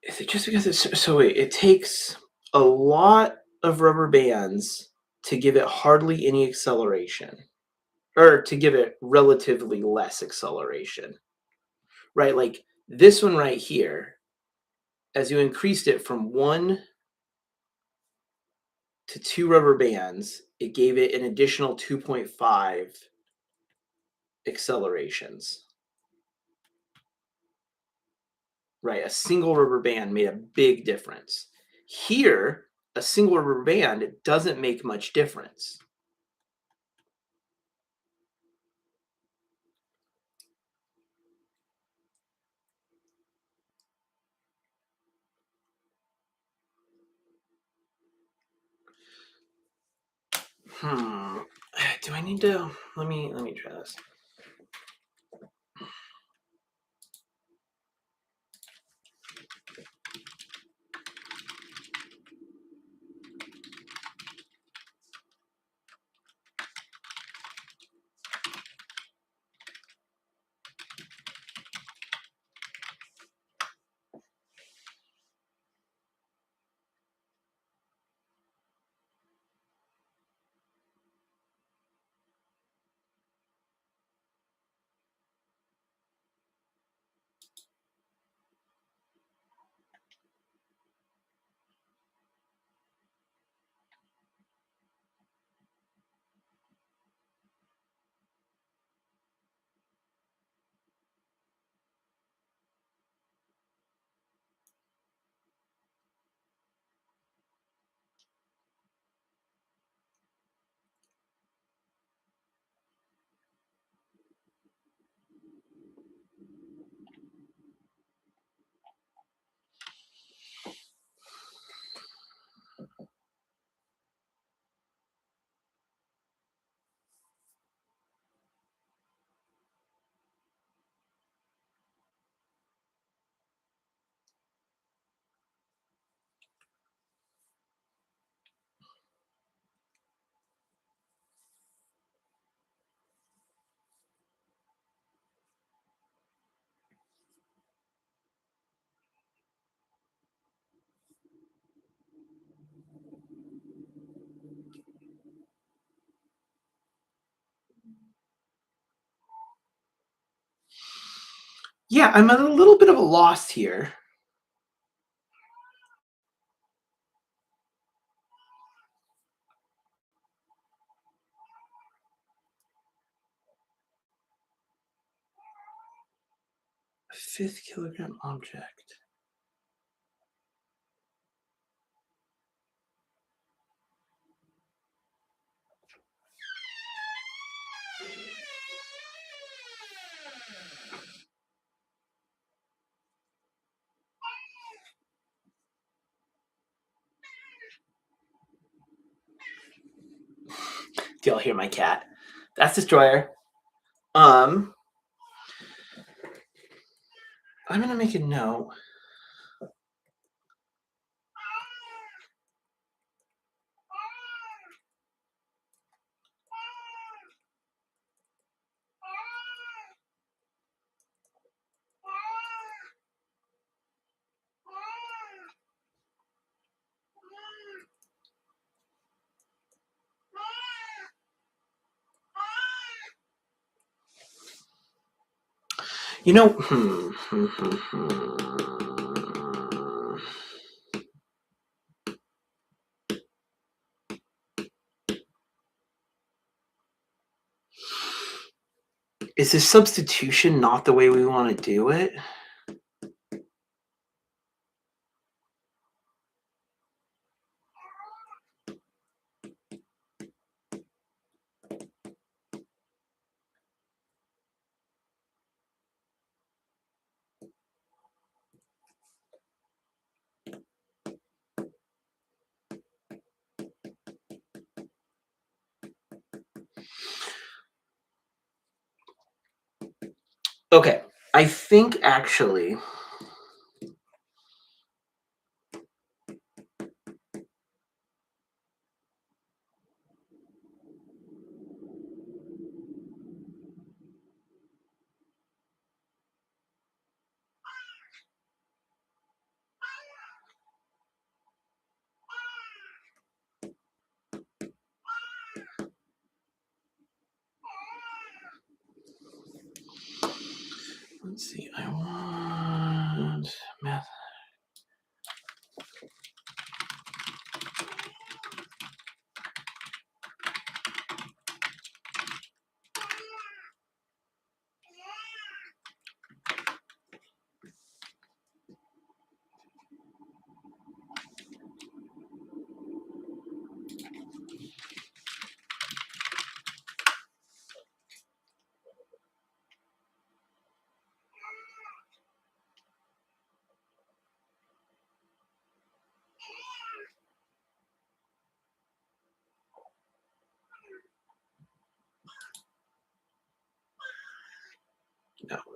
Is it just because it's so wait, it takes a lot of rubber bands to give it hardly any acceleration, or to give it relatively less acceleration, right? Like this one right here, as you increased it from 1 to 2 rubber bands, it gave it an additional 2.5 accelerations. Right, a single rubber band made a big difference. Here, a single rubber band, it doesn't make much difference. Do I need to? Let me try this. Yeah, I'm at a little bit of a loss here. A 5 kilogram object. Do y'all hear my cat? That's Destroyer. I'm gonna make a note. You know, is this substitution not the way we want to do it? Okay, I think actually. Let's see, I want math.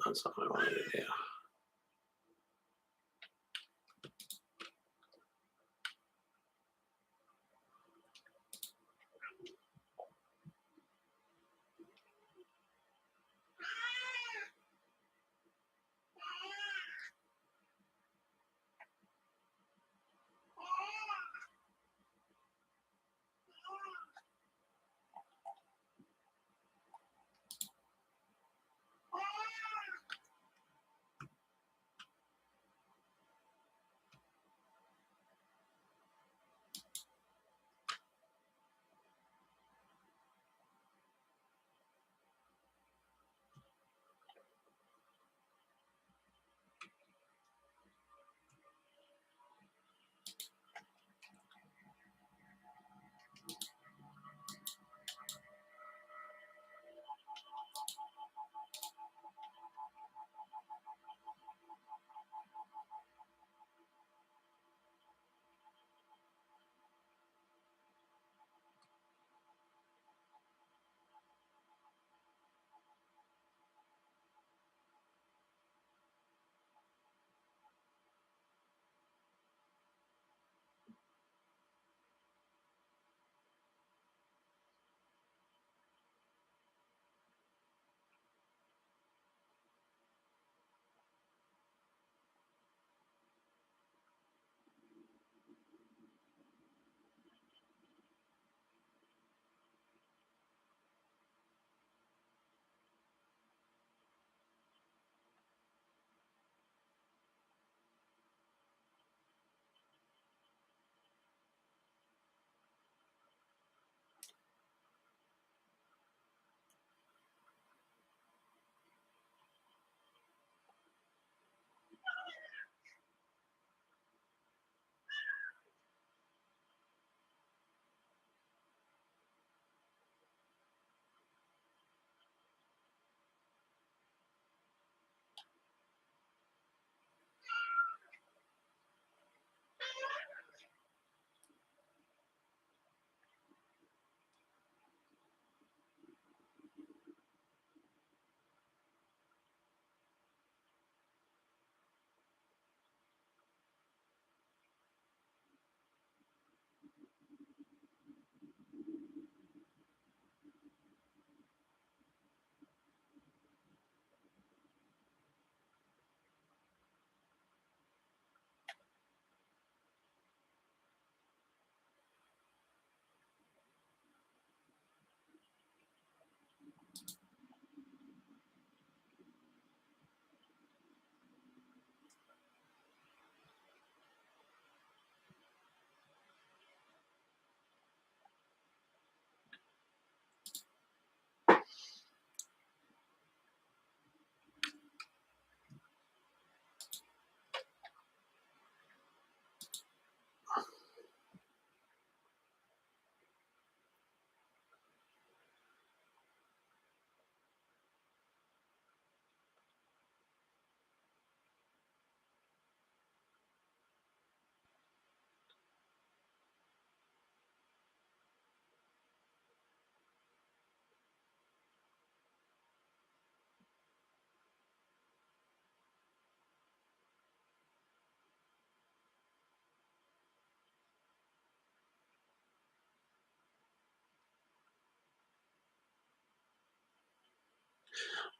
That's not what I wanted to do.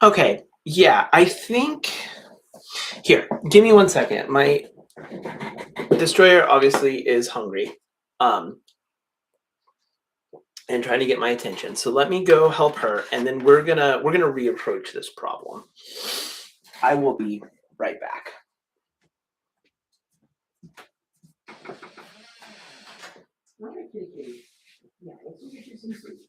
Okay, yeah, I think here, give me 1 second. My destroyer obviously is hungry, um, and trying to get my attention. So let me go help her, and then we're gonna reapproach this problem. I will be right back. All right, kitty kitty. Yeah, let's go get you some food.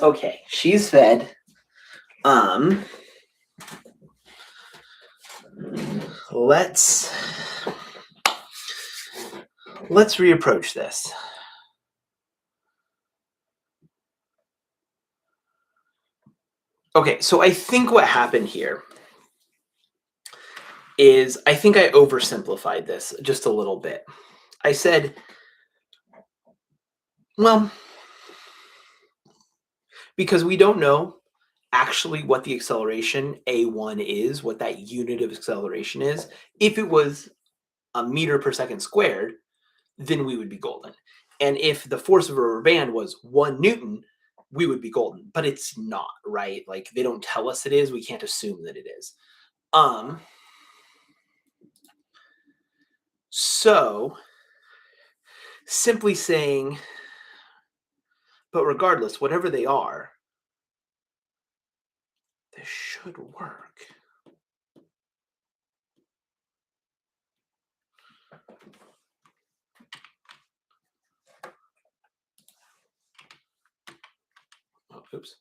Okay, she's fed. Let's reapproach this. Okay, so I think what happened here is I think I oversimplified this just a little bit. I said, well, because we don't know actually what the acceleration A1 is, what that unit of acceleration is. If it was a meter per second squared, then we would be golden. And if the force of a rubber band was 1 Newton, we would be golden. But it's not, right? Like they don't tell us it is. We can't assume that it is. So simply saying, but regardless, whatever they are, this should work. Oh, oops.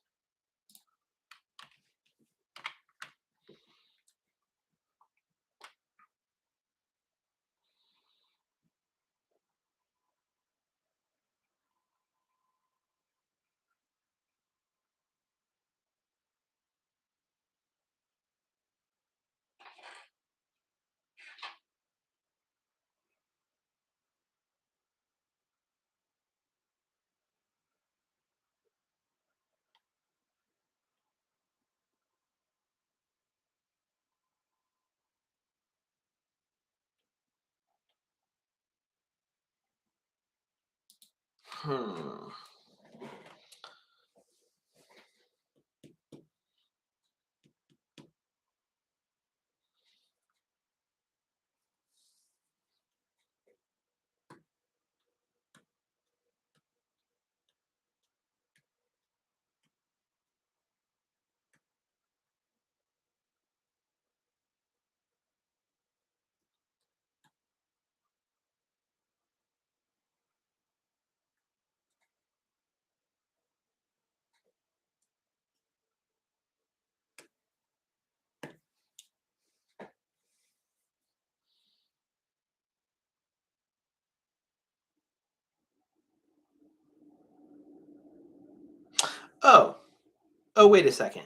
Hmm. Oh, wait a second.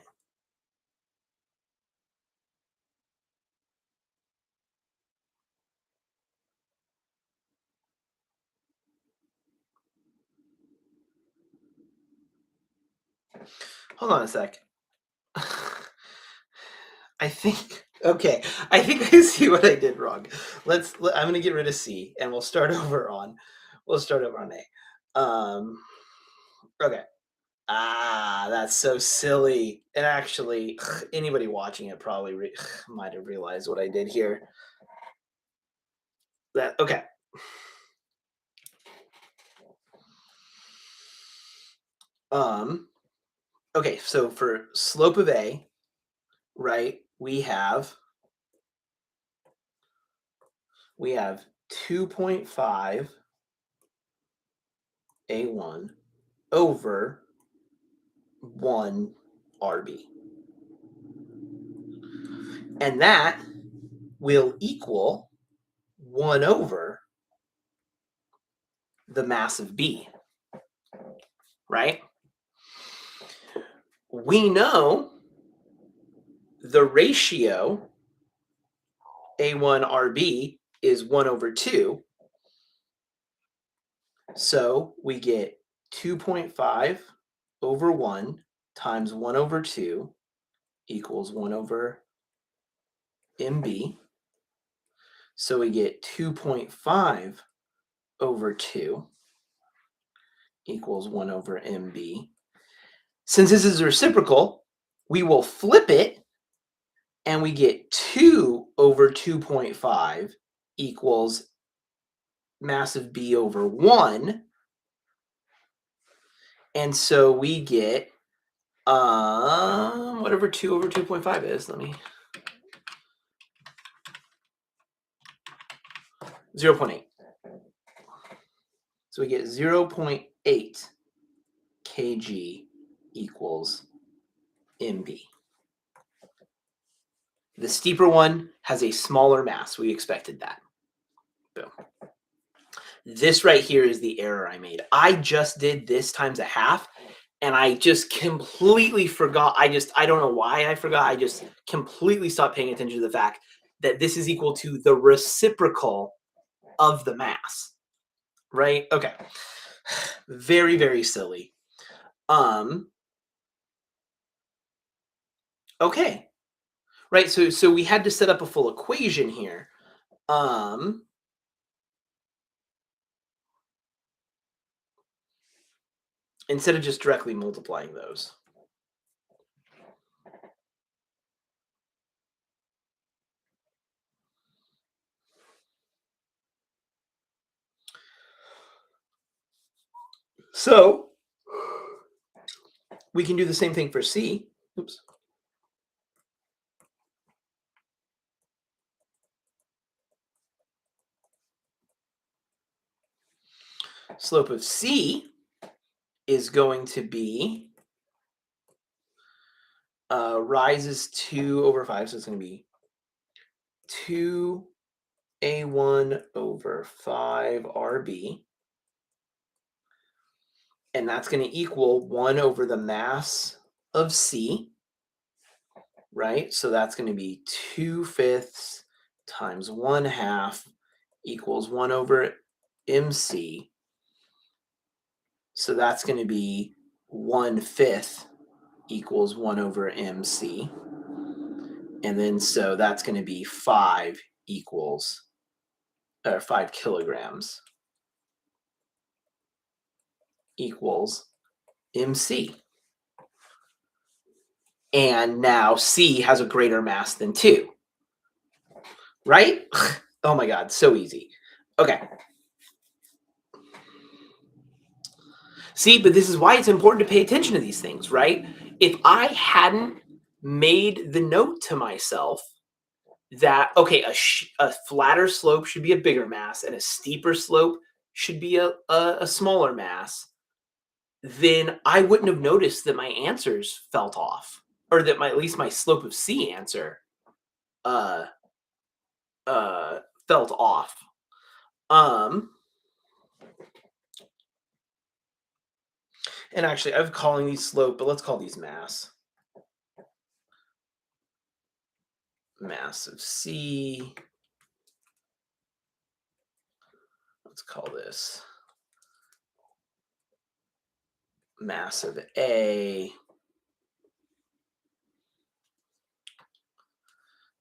Hold on a sec. I think I think I see what I did wrong. I'm going to get rid of C and we'll start over on A. Okay. That's so silly. And actually, anybody watching it probably might have realized what I did here. Okay. Okay, so for slope of A, right, we have 2.5 A1 over 1 RB. And that will equal 1 over the mass of B, right? We know the ratio A1RB is 1 over 2. So we get 2.5 over 1 times 1 over 2 equals 1 over MB. So we get 2.5 over 2 equals 1 over MB. Since this is reciprocal, we will flip it and we get 2 over 2.5 equals mass of B over 1. And so we get whatever 2 over 2.5 is. Let me 0.8. So we get 0.8 kg equals MB. The steeper one has a smaller mass. We expected that. Boom. This right here is the error I made. I just did this times a half, and I just completely forgot. I don't know why I forgot. I just completely stopped paying attention to the fact that this is equal to the reciprocal of the mass, right? Okay. Very, very silly. Okay. Right, so we had to set up a full equation here. Instead of just directly multiplying those. So we can do the same thing for C. Oops. Slope of C is going to be rises 2 over 5, so it's going to be 2a1 over 5 RB. And that's going to equal 1 over the mass of C, right? So that's going to be 2/5 times 1/2 equals 1 over MC. So that's going to be 1/5 equals 1 over MC. And then so that's going to be 5 kilograms equals MC. And now C has a greater mass than 2. Right? Oh my God, so easy. Okay. See, but this is why it's important to pay attention to these things, right? If I hadn't made the note to myself that, okay, a flatter slope should be a bigger mass and a steeper slope should be a smaller mass, then I wouldn't have noticed that my answers felt off, or that at least my slope of C answer uh, felt off. And actually, I'm calling these slope, but let's call these mass. Mass of C. Let's call this mass of A.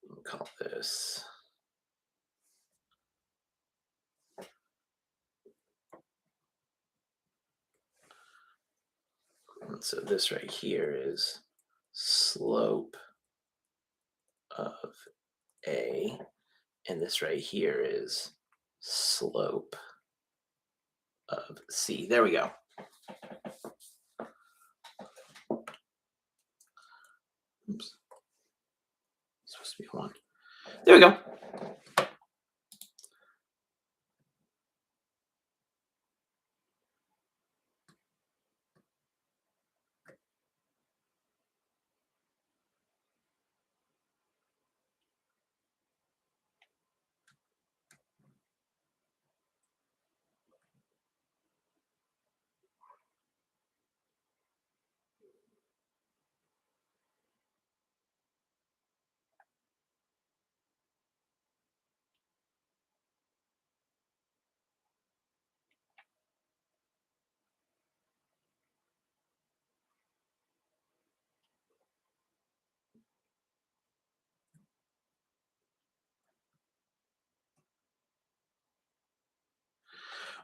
We'll call this and so this right here is slope of A, and this right here is slope of C. There we go. Oops. It's supposed to be 1. There we go.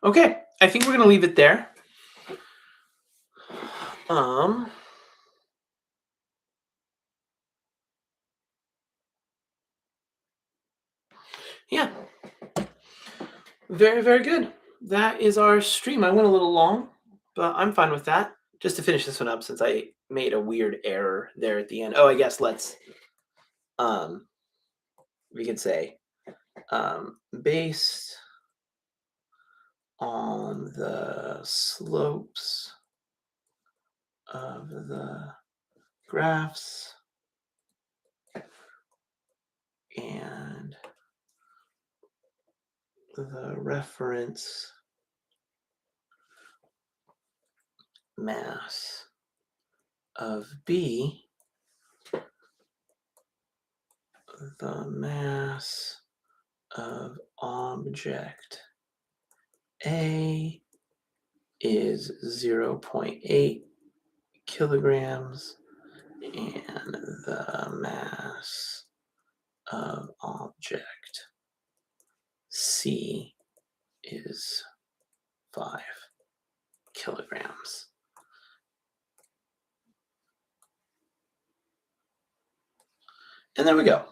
Okay, I think we're gonna leave it there. Yeah. Very, very good. That is our stream. I went a little long, but I'm fine with that. just to finish this one up, since I made a weird error there at the end. Oh, I guess um, we could say, based on the slopes of the graphs and the reference mass of B, the mass of object A is 0.8 kilograms, and the mass of object C is 5 kilograms. And there we go.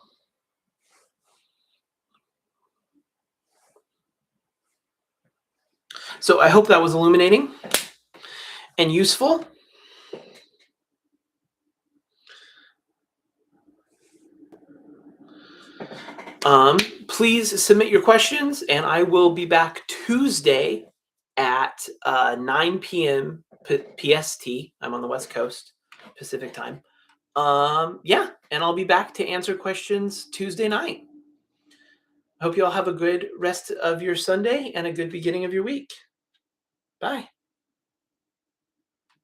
So I hope that was illuminating and useful. Please submit your questions, and I will be back Tuesday at 9 p.m. PST. I'm on the West Coast, Pacific time. Yeah, and I'll be back to answer questions Tuesday night. Hope you all have a good rest of your Sunday and a good beginning of your week. Bye.